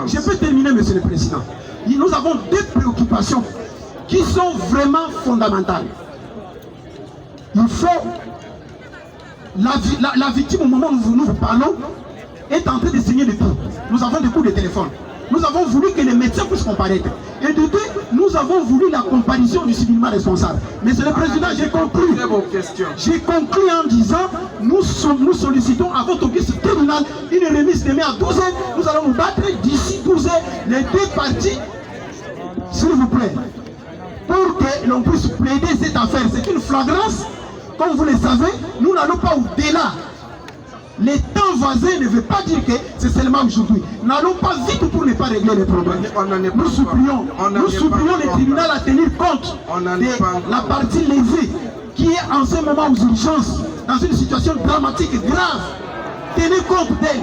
Je peux terminer, Monsieur le Président. Nous avons deux préoccupations qui sont vraiment fondamentales. Il faut... La victime, au moment où nous vous parlons, est en train de signer des coups. Nous avons des coups de téléphone. Nous avons voulu que les médecins puissent comparaître. Et de deux, nous avons voulu la comparution du civilement responsable. Monsieur le Président, j'ai conclu. J'ai conclu en disant, nous sollicitons à votre auguste tribunal une remise de mai à 12 heures. Nous allons nous battre d'ici 12 heures, les deux parties, s'il vous plaît, pour que l'on puisse plaider cette affaire. C'est une flagrance. Comme vous le savez, nous n'allons pas au-delà. Les temps voisins ne veut pas dire que c'est seulement aujourd'hui. N'allons pas vite pour ne pas régler les problèmes. Nous supplions le tribunal à tenir compte de la partie lésée qui est en ce moment aux urgences, dans une situation dramatique grave. Tenez compte d'elle.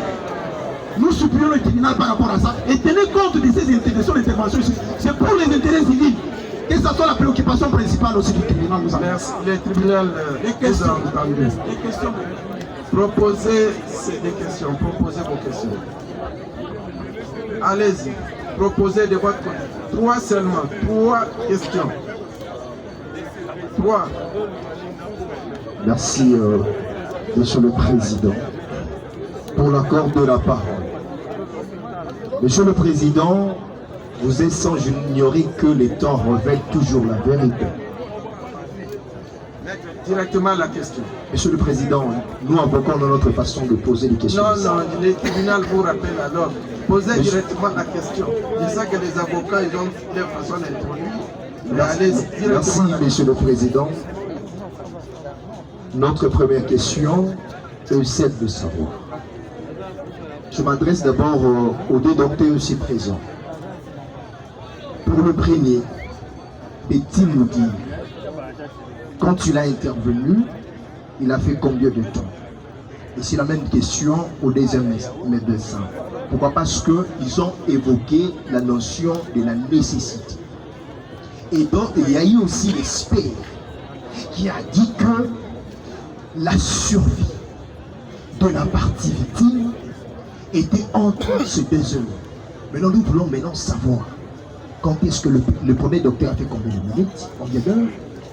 Nous supplions le tribunal par rapport à ça et tenez compte de ces interventions, d'intervention. C'est pour les intérêts civils. Que ça soit la préoccupation principale aussi du tribunal. Merci. Le tribunal les questions. Proposez des questions, proposez vos questions. Allez-y, proposez de votre côté. 3 seulement, 3 questions. 3. Merci, Monsieur le Président, pour l'accord de la parole. Monsieur le Président, vous êtes sans ignorer que les temps révèlent toujours la vérité. Directement la question. Monsieur le Président, nous invoquons notre façon de poser les questions. Non, le tribunal vous rappelle alors. Posez directement la question. C'est ça que les avocats, ils ont leur façon d'introduire. Merci, Monsieur le Président. Notre première question est celle de savoir. Je m'adresse d'abord aux deux docteurs ici présents. Pour le premier, Betty nous dit, quand il a intervenu, il a fait combien de temps? Et c'est la même question au deuxième médecin. Pourquoi? Parce qu'ils ont évoqué la notion de la nécessité. Et donc, il y a eu aussi l'expert qui a dit que la survie de la partie victime était entre ces 2 heures. Maintenant, nous voulons maintenant savoir quand est-ce que le premier docteur a fait combien de minutes, combien d'heures,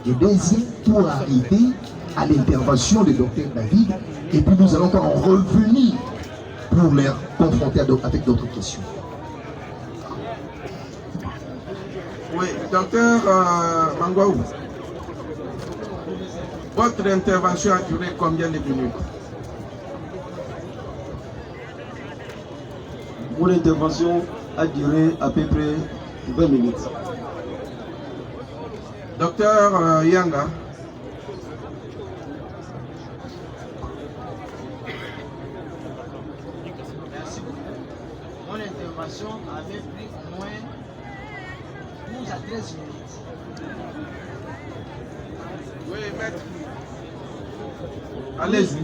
et deuxième pour arriver à l'intervention du docteur David, et puis nous allons encore revenir pour les confronter avec d'autres questions. Oui, docteur Mangwaou, votre intervention a duré combien de minutes? Mon intervention a duré à peu près 20 minutes. Docteur Yanga. Merci beaucoup. Mon intervention avait pris au moins 12 à 13 minutes. Oui, maître. Allez-y.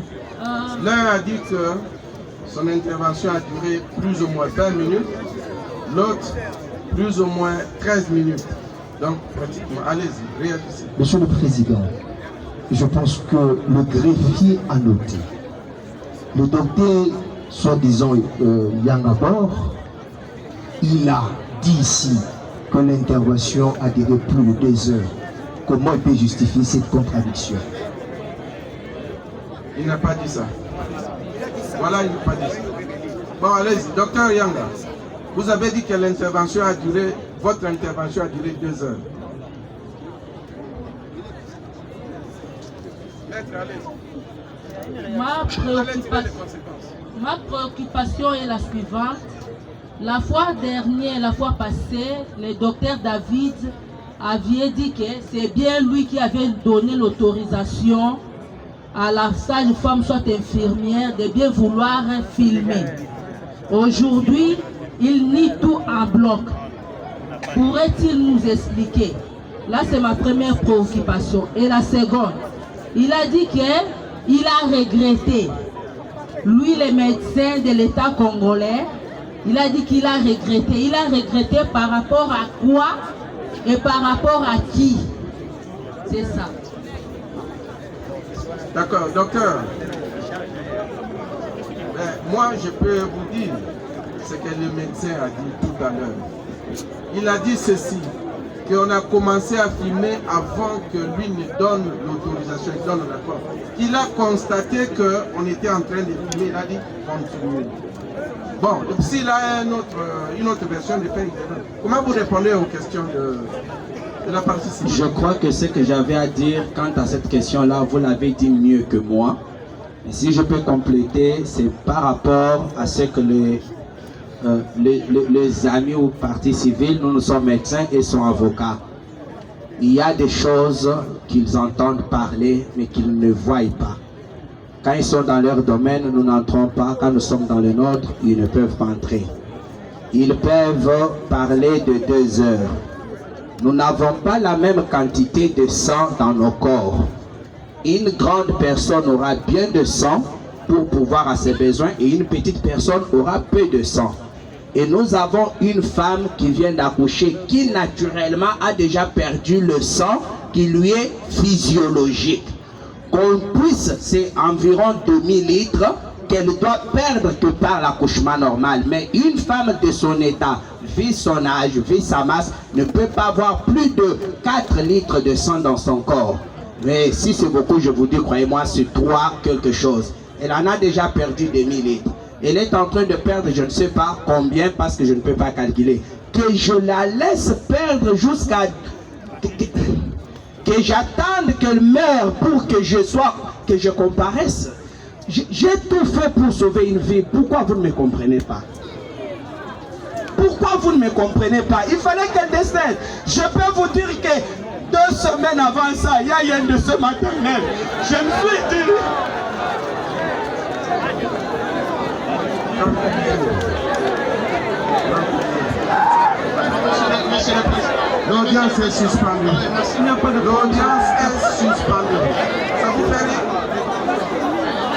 L'un a dit que son intervention a duré plus ou moins 20 minutes, l'autre plus ou moins 13 minutes. Donc, pratiquement, allez-y, réagissez. Monsieur le Président, je pense que le greffier a noté. Le docteur, soi-disant Yangabor, il a dit ici que l'intervention a duré plus de 2 heures. Comment il peut justifier cette contradiction? Il n'a pas dit ça. Voilà, il n'a pas dit ça. Bon, allez-y, docteur Yanga, vous avez dit que l'intervention a duré, votre intervention a duré 2 heures. Ma préoccupation est la suivante. La fois dernière, la fois passée, le docteur David avait dit que c'est bien lui qui avait donné l'autorisation à la sage-femme, soit infirmière, de bien vouloir filmer. Aujourd'hui, il nie tout en bloc. Pourrait-il nous expliquer? Là, c'est ma première préoccupation. Et la seconde, il a dit qu'il a regretté. Lui, le médecin de l'État congolais, il a dit qu'il a regretté. Il a regretté par rapport à quoi et par rapport à qui? C'est ça. D'accord, docteur. Moi, je peux vous dire ce que le médecin a dit tout à l'heure. Il a dit ceci, qu'on a commencé à filmer avant que lui ne donne l'autorisation, il donne l'accord. Il a constaté qu'on était en train de filmer, il a dit continuez. Bon, s'il a une autre version de fait, comment vous répondez aux questions de la partie civile? Je crois que ce que j'avais à dire quant à cette question-là, vous l'avez dit mieux que moi. Et si je peux compléter, c'est par rapport à ce que les amis ou partis civils, nous sommes médecins et sont avocats. Il y a des choses qu'ils entendent parler, mais qu'ils ne voient pas. Quand ils sont dans leur domaine, nous n'entrons pas. Quand nous sommes dans le nôtre, ils ne peuvent pas entrer. Ils peuvent parler de 2 heures. Nous n'avons pas la même quantité de sang dans nos corps. Une grande personne aura bien de sang pour pouvoir à ses besoins et une petite personne aura peu de sang. Et nous avons une femme qui vient d'accoucher qui naturellement a déjà perdu le sang qui lui est physiologique. Qu'on puisse, c'est environ 2000 litres qu'elle doit perdre que par l'accouchement normal. Mais une femme de son état, vu son âge, vu sa masse, ne peut pas avoir plus de 4 litres de sang dans son corps. Mais si c'est beaucoup, je vous dis, croyez-moi, c'est 3 quelque chose. Elle en a déjà perdu 2000 litres. Elle est en train de perdre, je ne sais pas combien, parce que je ne peux pas calculer. Que je la laisse perdre jusqu'à... Que j'attende qu'elle meure pour que je comparaisse. J'ai tout fait pour sauver une vie. Pourquoi vous ne me comprenez pas? Pourquoi vous ne me comprenez pas? Il fallait qu'elle décède. Je peux vous dire que 2 semaines avant ça, il y a un de ce maternel. Je me suis dit... L'audience est suspendue. L'audience est suspendue. Ça vous fait rire?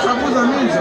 Ça vous amuse,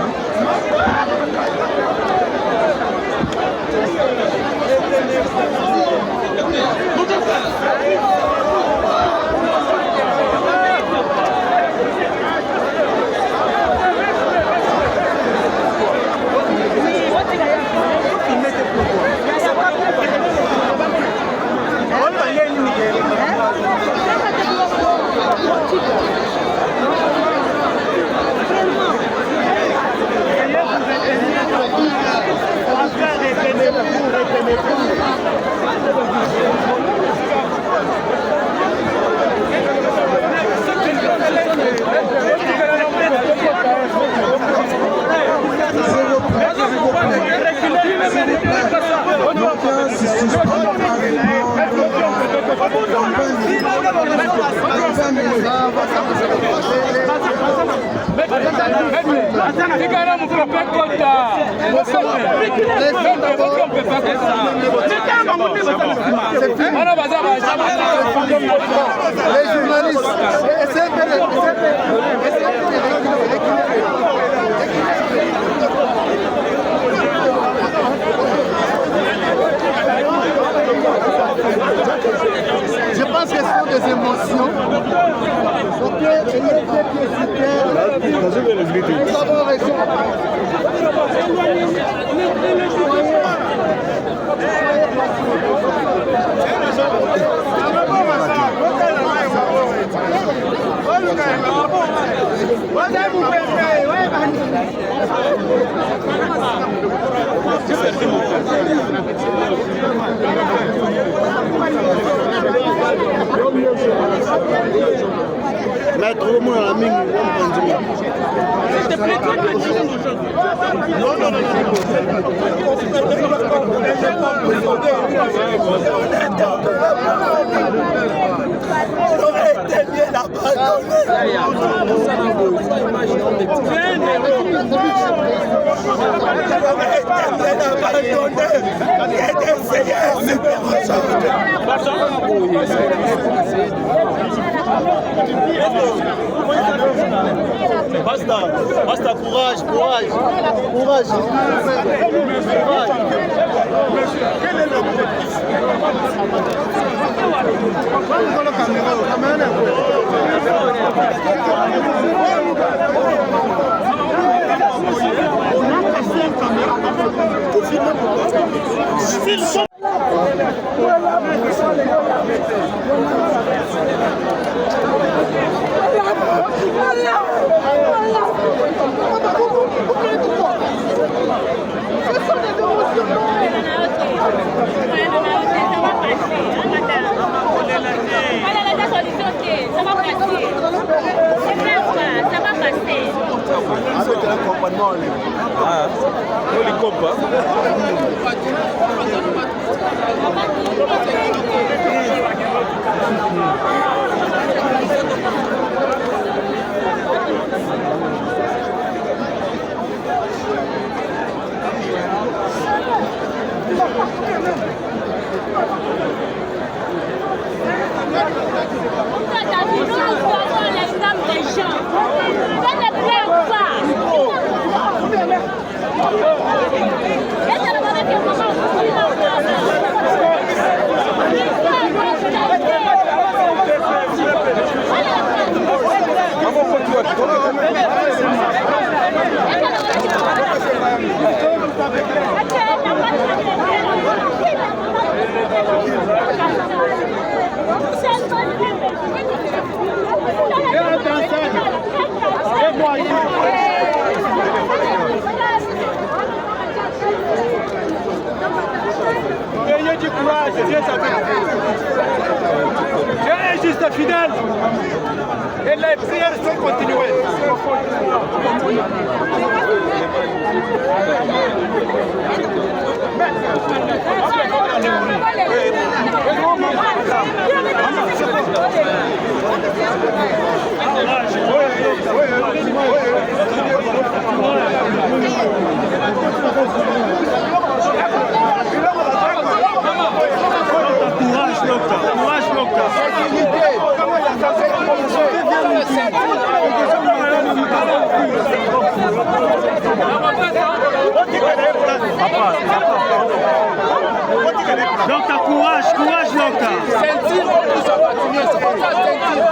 Les journalistes, essayez de je pense que ce sont des émotions. Nous avons raison. J'aurais été bien abandonné. Basta, courage. Quel est l'objectif? Avec l'accompagnement, on les combat. Ayez du courage, Dieu est juste fidèle et les prières sont continuées. Donc, courage, Loka. Sentir, on peut se continuer, c'est pas ça, sentir.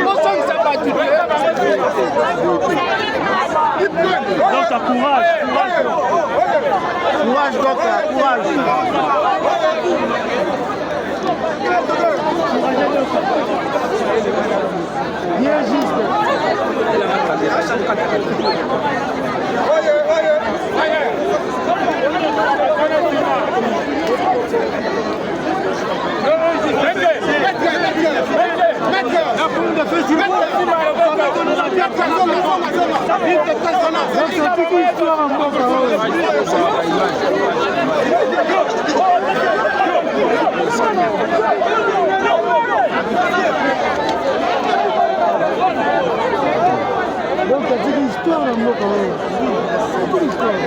Non, ça, il s'est battu. Donc, courage. Courage, Loka, courage. Bien juste. Donc, t'as dit l'histoire là, moi, quand même. C'est toute l'histoire.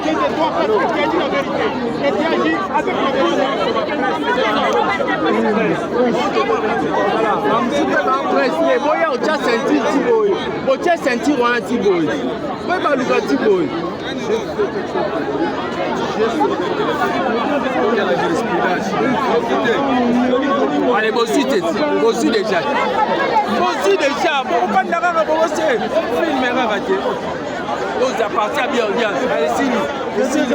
Tu dois pas te dire la vérité. Et tu agis avec la vérité. Tu as senti un Tiboy. Pas le Tiboy. Allez, bossu déjà. Bossu déjà. Pourquoi ne pas bosser? Film est raté. Aux appartient bien. Allez, signe. C'est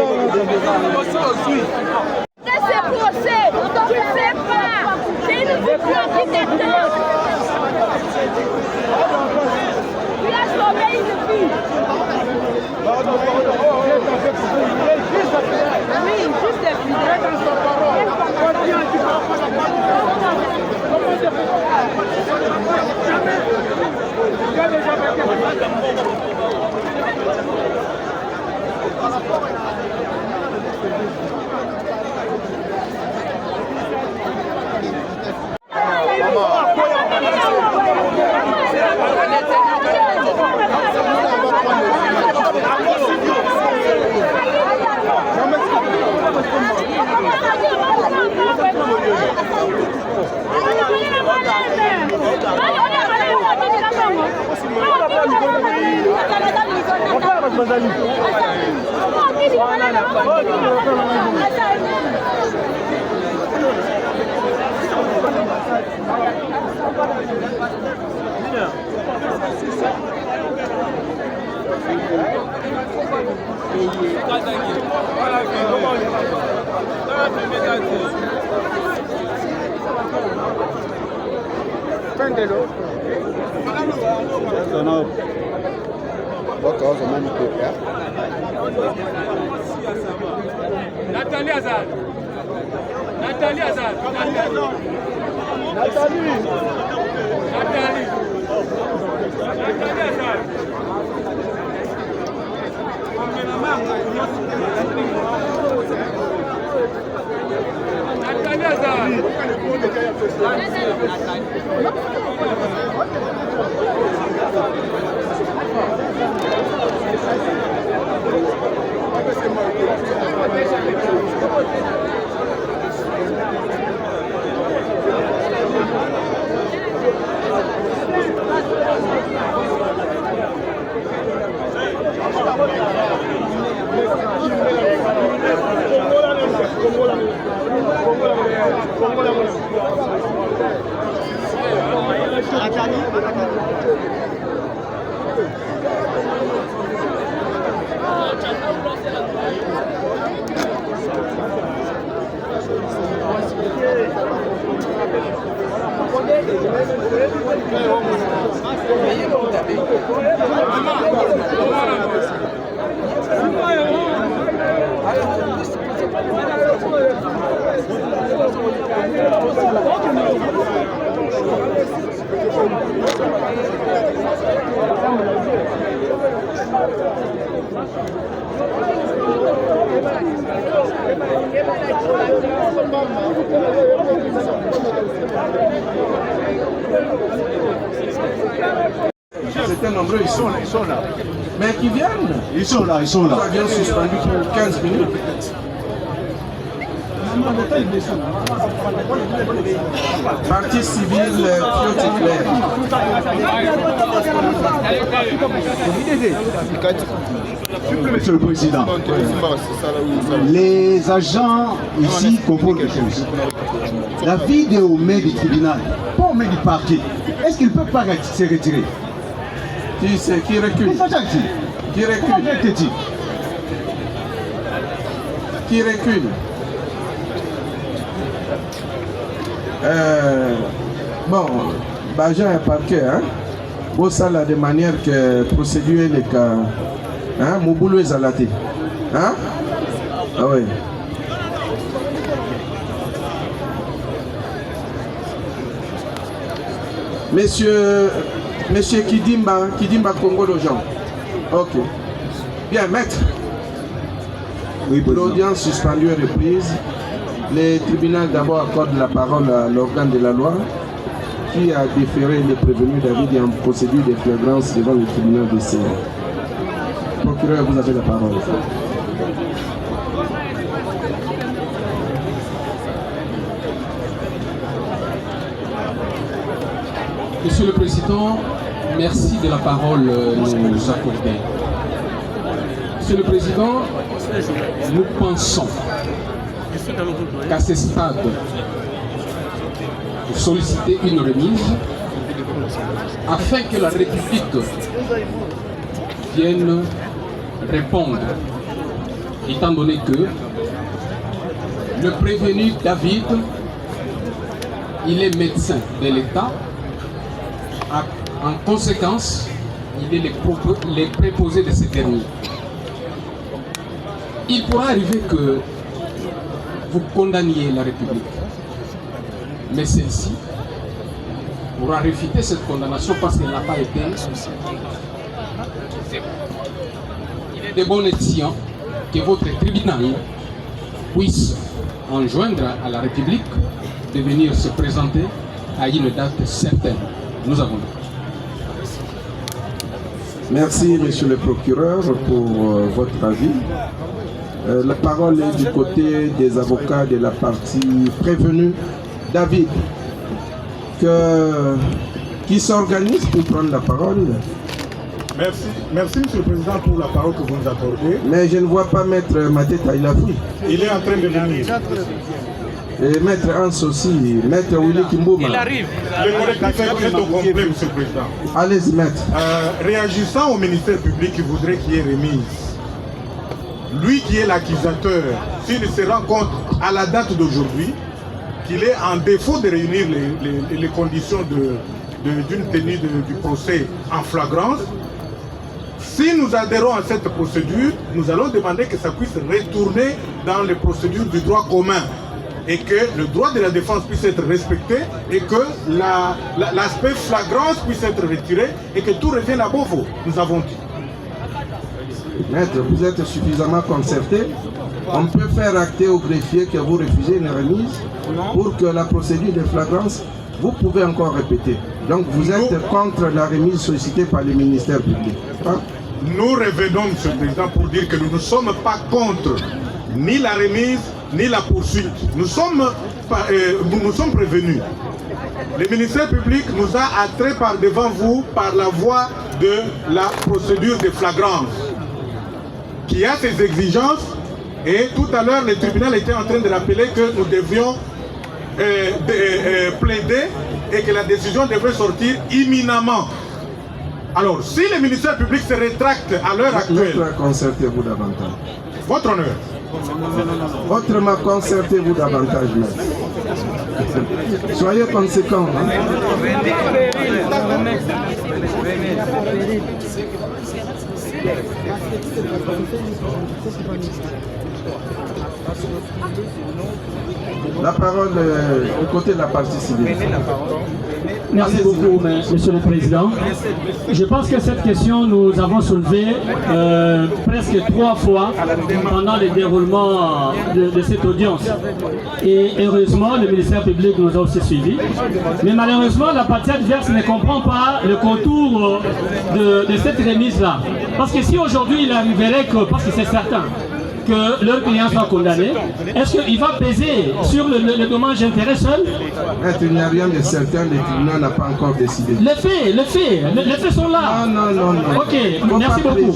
procès, tu ne sais pas. C'est une victoire qui t'attend. Tu as sauvé une vie. Oui, juste fidèle dans son parole. Nathalie Azad. Nathalie Azad. C'était nombreux, ils sont là. Mais qui viennent? Ils sont là. Nous avions suspendu pour 15 minutes. Partie civile, Fiot clair. Monsieur le Président, les agents ici comprennent quelque chose. La vidéo au maire du tribunal, pas au maire du parquet, est-ce qu'il ne peut pas se retirer? Qui c'est? Qui recule? Qui recule? Qui recule? Bon, Bajan est parquet, hein? Bon, ça là de manière que procédure les cas, hein? Mon boulot est à la tête, hein? Ah oui. Monsieur Kidimba Congo aux gens. Ok. Bien, maître. Oui, l'audience suspendue est reprise. Le tribunal d'abord accorde la parole à l'organe de la loi qui a déféré le prévenu David en procédure de flagrance devant le tribunal de Sénat. Procureur, vous avez la parole. Monsieur le Président, merci de la parole nous accorder. Monsieur le Président, nous pensons qu'à ce stade, vous sollicitez une remise afin que la République vienne répondre, étant donné que le prévenu David, il est médecin de l'État. En conséquence, il est les préposés de ces derniers. Il pourra arriver que vous condamniez la République, mais celle-ci pourra réfuter cette condamnation parce qu'elle n'a pas été. Il est de bon escient que votre tribunal puisse enjoindre à la République de venir se présenter à une date certaine. Nous avons. Merci, monsieur le procureur, pour votre avis. La parole est du côté des avocats de la partie prévenue. David, qui s'organise pour prendre la parole. Merci, merci Monsieur le Président pour la parole que vous nous accordez. Mais je ne vois pas Maître Mateta, il a fui. Il est en train de venir. Et Maître Hans aussi, Maître Willy Kimbouma. Il arrive. Le collectif est au complet, Monsieur le Président. Allez-y, Maître. Réagissant au ministère public qui voudrait qu'il y ait remise, lui qui est l'accusateur, s'il se rend compte à la date d'aujourd'hui qu'il est en défaut de réunir les conditions d'une tenue du procès en flagrance, si nous adhérons à cette procédure, nous allons demander que ça puisse retourner dans les procédures du droit commun et que le droit de la défense puisse être respecté et que l'aspect flagrance puisse être retiré et que tout revienne à Beauvau. Nous avons dit. Maître, vous êtes suffisamment concerté. On peut faire acter au greffier que vous refusez une remise pour que la procédure de flagrance, vous pouvez encore répéter. Donc vous êtes contre la remise sollicitée par le ministère public. Hein? Nous revenons, Monsieur le Président, pour dire que nous ne sommes pas contre ni la remise ni la poursuite. Nous sommes prévenus. Le ministère public nous a attrait par devant vous par la voie de la procédure de flagrance qui a ses exigences, et tout à l'heure le tribunal était en train de rappeler que nous devions plaider et que la décision devrait sortir imminemment. Alors, si le ministère public se rétracte à l'heure actuelle... Concertez-vous davantage. Votre honneur. Autrement, concertez-vous davantage, maître. Soyez conséquents. La parole est du côté de la partie civile. Merci beaucoup, Monsieur le Président. Je pense que cette question, nous avons soulevé presque 3 fois pendant le déroulement de cette audience. Et heureusement, le ministère public nous a aussi suivis. Mais malheureusement, la partie adverse ne comprend pas le contour de cette remise-là. Parce que si aujourd'hui il arriverait que, parce que c'est certain, que leur client soit condamné, est-ce qu'il va peser sur le dommage intérêt seul? Il n'y a rien de certain, le tribunal n'a pas encore décidé. Les faits sont là. Non. Ok, merci beaucoup.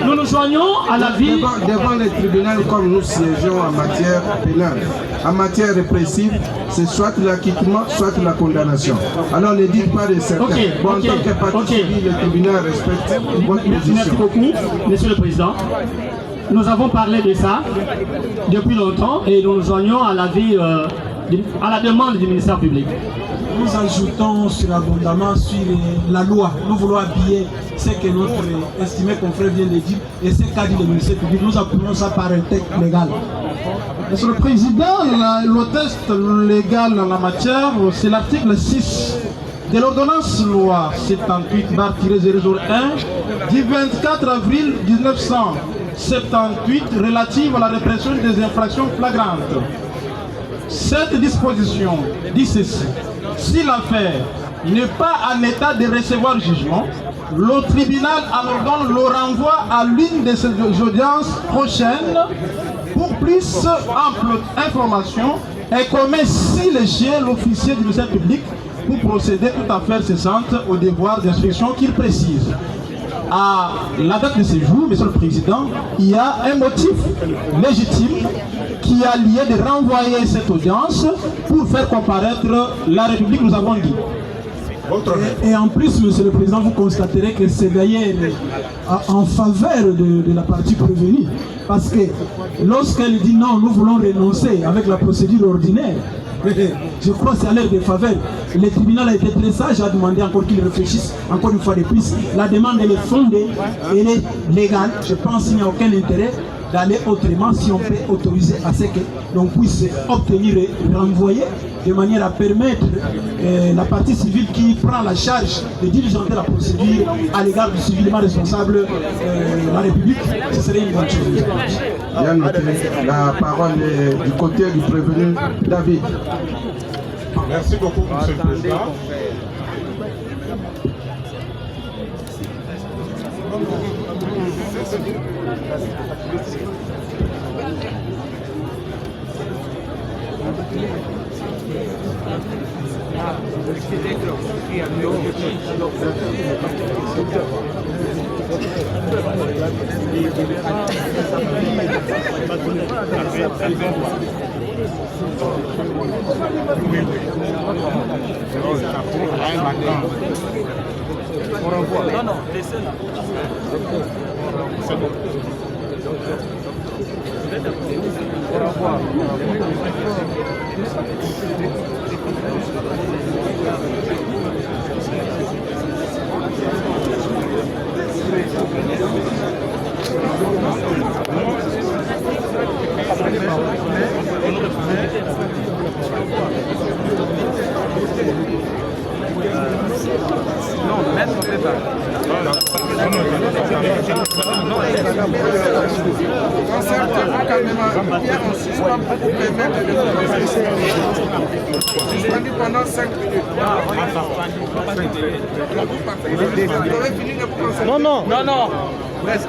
Nous nous joignons à l'avis. Devant le tribunal, comme nous siégeons en matière pénale, en matière répressive, c'est soit l'acquittement, soit la condamnation. Alors ne dites pas de certain. En tant que partie civile, le tribunal respecte votre position. Merci beaucoup, Monsieur le Président. Nous avons parlé de ça depuis longtemps et nous nous joignons à l'avis, à la demande du ministère public. Nous ajoutons abondamment sur la loi. Nous voulons habiller ce que notre estimé confrère vient de dire et ce qu'a dit le ministère public. Nous appelons ça par un texte légal. Monsieur le Président, le texte légal en la matière, c'est l'article 6 de l'ordonnance loi 78/001 du 24 avril 1978 relative à la répression des infractions flagrantes. Cette disposition dit ceci: si l'affaire n'est pas en état de recevoir jugement, le tribunal en ordonne le renvoi à l'une de ses audiences prochaines pour plus ample information et commet si léger l'officier du ministère public pour procéder toute affaire cessante au devoir d'instruction qu'il précise. À la date de ce jour, Monsieur le Président, il y a un motif légitime qui a lié de renvoyer cette audience pour faire comparaître la République, nous avons dit. Et en plus, Monsieur le Président, vous constaterez que c'est d'ailleurs en faveur de la partie prévenue. Parce que lorsqu'elle dit non, nous voulons renoncer avec la procédure ordinaire, je crois que c'est à l'air de faveur. Le tribunal a été très sage, a demandé encore qu'il réfléchisse encore une fois de plus. La demande elle est fondée, elle est légale. Je pense qu'il n'y a aucun intérêt d'aller autrement si on peut autoriser à ce que l'on puisse obtenir et renvoyer de manière à permettre la partie civile qui prend la charge de diligenter la procédure à l'égard du civilement responsable la République. Ce serait une bonne chose. Bien noté. La parole est du côté du prévenu David. Merci beaucoup, Monsieur le Président. Non, non, laissez-la. C'est bon. Non, même on fait pas. Concertez-vous calmement. Pierre, on suspend pour vous permettre de vous manifester. Suspendu pendant 5 minutes. Vous avez fini de vous concentrer. Non, non. Non, non. Presque.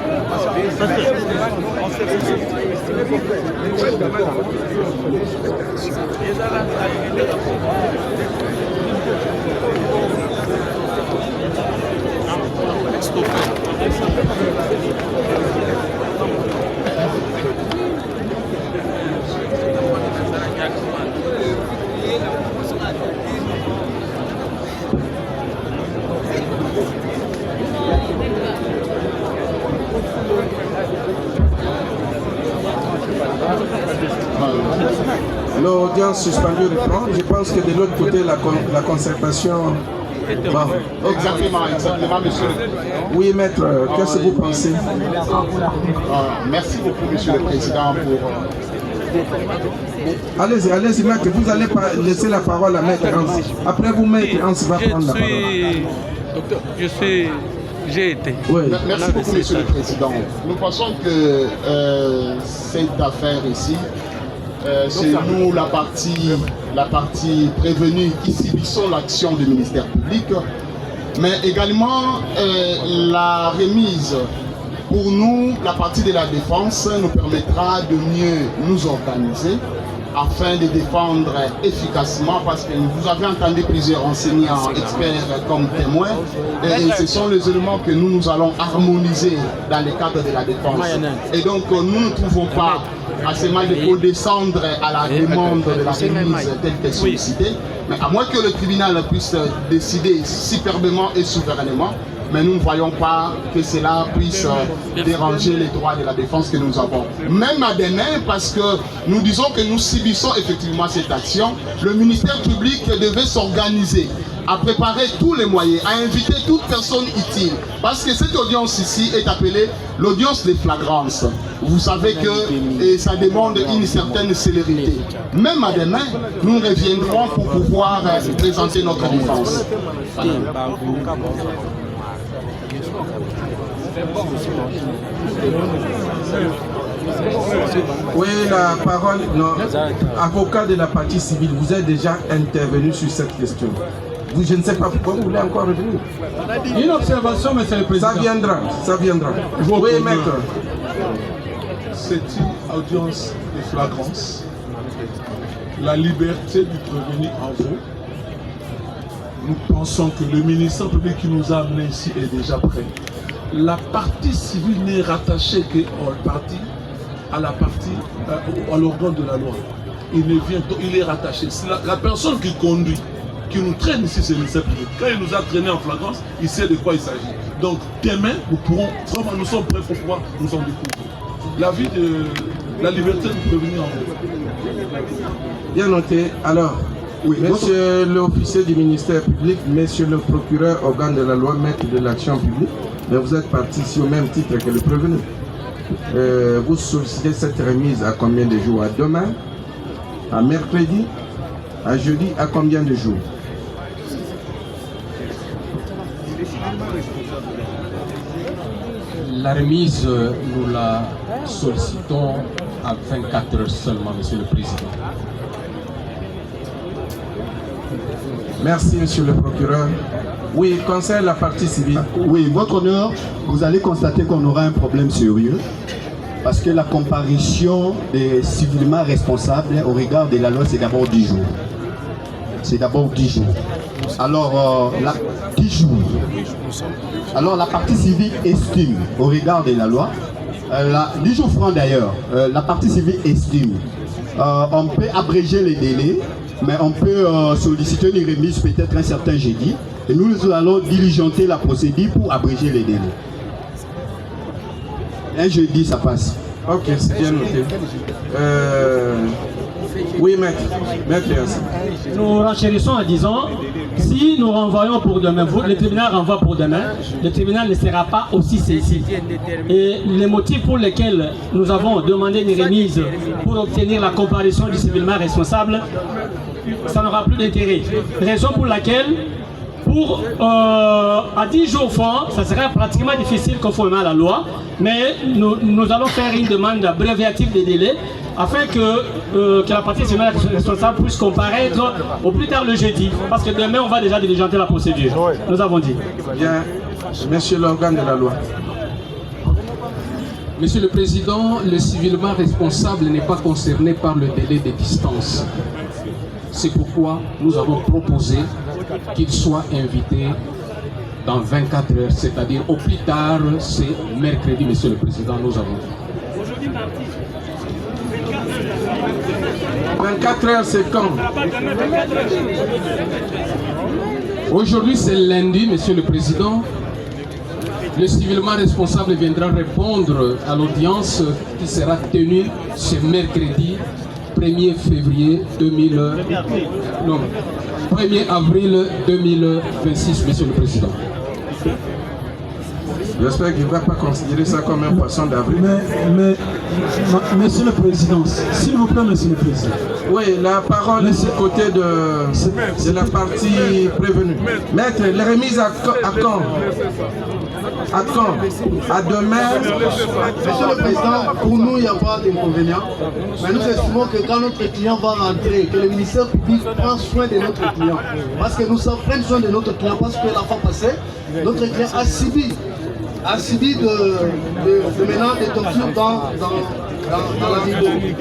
L'audience suspendue reprend. Je pense que de l'autre côté, la concertation... Bon. Exactement, monsieur le président. Oui, maître, qu'est-ce que vous pensez? Merci beaucoup, monsieur le président, pour... Allez-y, allez-y, maître. Vous allez laisser la parole à maître Hans. Après vous, maître Hans va prendre la parole. J'ai été. Oui. Merci beaucoup, monsieur le président. Nous pensons que cette affaire ici, c'est nous la partie prévenue qui subissons l'action du ministère public, mais également la remise pour nous, la partie de la défense nous permettra de mieux nous organiser afin de défendre efficacement, parce que vous avez entendu plusieurs enseignants experts comme témoins, et ce sont les éléments que nous allons harmoniser dans le cadre de la défense. Et donc nous ne trouvons pas assez mal de redescendre à la demande de la remise telle qu'elle sollicitée, mais à moins que le tribunal puisse décider superbement et souverainement, mais nous ne voyons pas que cela puisse déranger les droits de la défense que nous avons. Même à demain, parce que nous disons que nous subissons effectivement cette action, le ministère public devait s'organiser à préparer tous les moyens, à inviter toute personne utile. Parce que cette audience ici est appelée l'audience des flagrances. Vous savez que ça demande une certaine célérité. Même à demain, nous reviendrons pour pouvoir présenter notre défense. Voilà. Oui, la parole, non. Avocat de la partie civile, vous êtes déjà intervenu sur cette question. Vous, je ne sais pas pourquoi vous voulez encore revenir. Une observation, monsieur le président. Ça viendra, ça viendra. Oui, maître. C'est une audience de flagrance. La liberté du prévenu en vaut. Nous pensons que le ministère public qui nous a amenés ici est déjà prêt. La partie civile n'est rattachée à l'organe de la loi. Il est rattaché. La personne qui conduit, qui nous traîne ici, c'est le ministère public. Quand il nous a traîné en flagrance, il sait de quoi il s'agit. Donc demain, nous sommes prêts pour pouvoir nous en découvrir. L'avis de la liberté de prévenir en vaut. Bien noté. Alors, oui, monsieur l'officier du ministère public, monsieur le procureur, organe de la loi, maître de l'action publique, mais vous êtes parti ici au même titre que le prévenu. Vous sollicitez cette remise à combien de jours? À demain? À mercredi? À jeudi? À combien de jours? La remise, nous la sollicitons à 24 heures seulement, monsieur le président. Merci, monsieur le procureur. Oui, concerne la partie civile. Oui, votre honneur, vous allez constater qu'on aura un problème sérieux parce que la comparution des civilement responsables au regard de la loi, c'est d'abord 10 jours. c'est d'abord 10 jours. Alors, 10 jours. Alors, la partie civile estime, au regard de la loi, 10 jours francs d'ailleurs, la partie civile estime, on peut abréger les délais, mais on peut solliciter une remise peut-être un certain jeudi, et nous allons diligenter la procédure pour abréger les délais. Un jeudi, ça passe. Ok, c'est bien noté. Oui, maître. Nous renchérissons en disant, si nous renvoyons pour demain, le tribunal renvoie pour demain, le tribunal ne sera pas aussi saisi. Et les motifs pour lesquels nous avons demandé une remise pour obtenir la comparution du civilement responsable, ça n'aura plus d'intérêt. Raison pour laquelle, à 10 jours francs, ça sera pratiquement difficile conformément à la loi, mais nous allons faire une demande abréviative des délais afin que la partie civile responsable puisse comparaître au plus tard le jeudi, parce que demain on va déjà diligenter la procédure. Nous avons dit. Bien, monsieur l'organe de la loi. Monsieur le Président, le civilement responsable n'est pas concerné par le délai de distance. C'est pourquoi nous avons proposé qu'il soit invité dans 24 heures, c'est-à-dire au plus tard, c'est mercredi, Monsieur le Président, nous avons dit. 24 heures, c'est quand? Aujourd'hui, c'est lundi, Monsieur le Président. Le civilement responsable viendra répondre à l'audience qui sera tenue ce mercredi 1er février 1er avril 2026, Monsieur le Président. J'espère qu'il ne va pas considérer ça comme un poisson d'avril. Mais, Monsieur le Président, s'il vous plaît, Monsieur le Président. Oui, la parole est du côté de la partie prévenue. Maître, les remises à quand? À quand? À demain? Monsieur le Président, pour nous, il n'y a pas d'inconvénient. Mais nous estimons que quand notre client va rentrer, que le ministère public prend soin de notre client. Parce que nous prenons soin de notre client, parce que la fois passée, notre client a subi de menaces de torture dans la ville.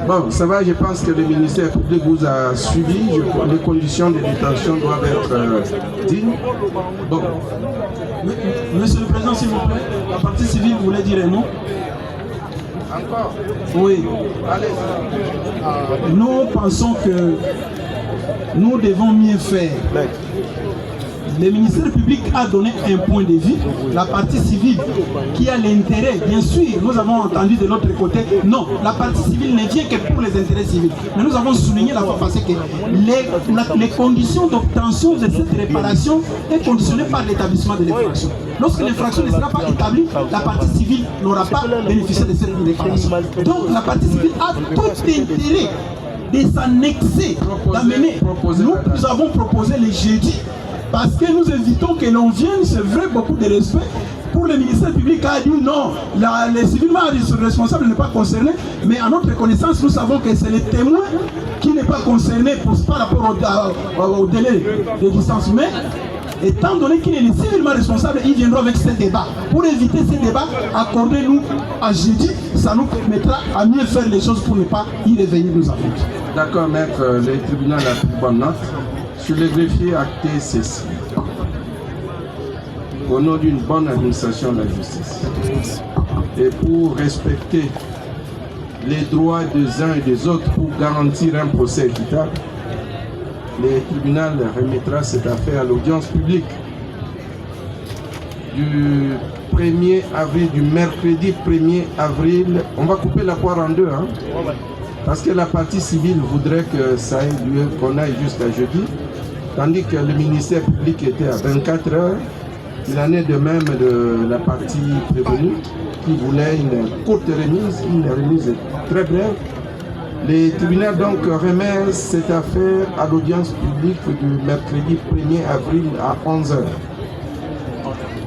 Bon, ça va, je pense que le ministère public vous a suivi. Les conditions de détention doivent être dignes. Bon. Monsieur le Président, s'il vous plaît, la partie civile voulait dire un mot. Encore? Oui. Allez. Nous pensons que nous devons mieux faire. Le ministère public a donné un point de vue, la partie civile qui a l'intérêt, bien sûr, nous avons entendu de l'autre côté, non, la partie civile ne vient que pour les intérêts civils. Mais nous avons souligné la fois passée que les conditions d'obtention de cette réparation est conditionnée par l'établissement de l'infraction. Lorsque l'infraction ne sera pas établie, la partie civile n'aura pas bénéficié de cette réparation. Donc la partie civile a tout intérêt de s'annexer, d'amener. Nous avons proposé le jeudi, parce que nous évitons que l'on vienne, c'est vrai, beaucoup de respect. Pour le ministère public a dit non, les civilement responsables n'est pas concerné, mais à notre connaissance, nous savons que c'est le témoin qui n'est pas concerné par rapport au délai de distance. Mais étant donné qu'il est le civilement responsable, il viendra avec ce débat. Pour éviter ce débat, accordez-nous à jeudi, ça nous permettra à mieux faire les choses pour ne pas y revenir nous avons. D'accord, maître, le tribunal a pris bonne note. Sur les greffiers, acté ceci. Au nom d'une bonne administration de la justice et pour respecter les droits des uns et des autres pour garantir un procès équitable, le tribunal remettra cette affaire à l'audience publique du 1er avril, du mercredi 1er avril. On va couper la poire en deux, hein, parce que la partie civile voudrait que ça ait lieu, qu'on aille jusqu'à jeudi. Tandis que le ministère public était à 24 heures, il en est de même de la partie prévenue qui voulait une courte remise, une remise très brève. Le tribunal donc remet cette affaire à l'audience publique du mercredi 1er avril à 11h.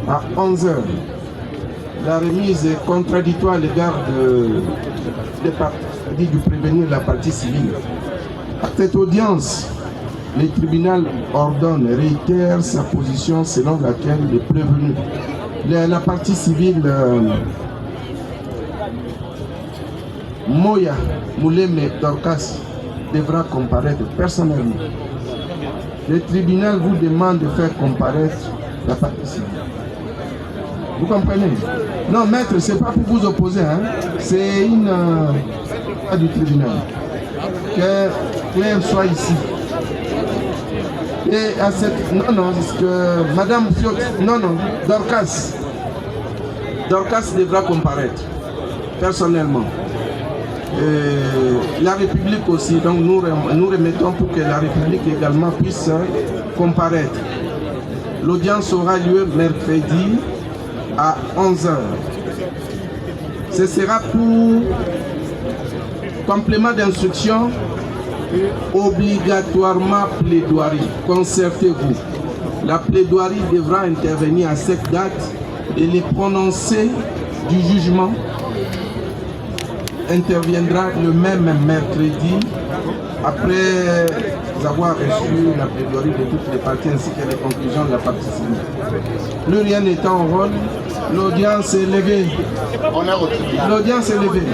À 11h. La remise est contradictoire à l'égard du prévenu de la partie civile. À cette audience, le tribunal ordonne, réitère sa position selon laquelle le prévenu, la partie civile Moya Mouleme Dorcas devra comparaître personnellement. Le tribunal vous demande de faire comparaître la partie civile. Vous comprenez? Non, maître, c'est pas pour vous opposer, hein. C'est une du tribunal. Qu'elle soit ici. Et à cette... Non, c'est que Madame Fiot... Non, Dorcas devra comparaître, personnellement. La République aussi, donc nous remettons pour que la République également puisse comparaître. L'audience aura lieu mercredi à 11h. Ce sera pour complément d'instruction, obligatoirement plaidoirie. Concertez-vous. La plaidoirie devra intervenir à cette date et les prononcés du jugement interviendra le même mercredi après avoir reçu la plaidoirie de toutes les parties ainsi que les conclusions de la partie civile. Plus rien n'étant en rôle, l'audience est levée. L'audience est levée.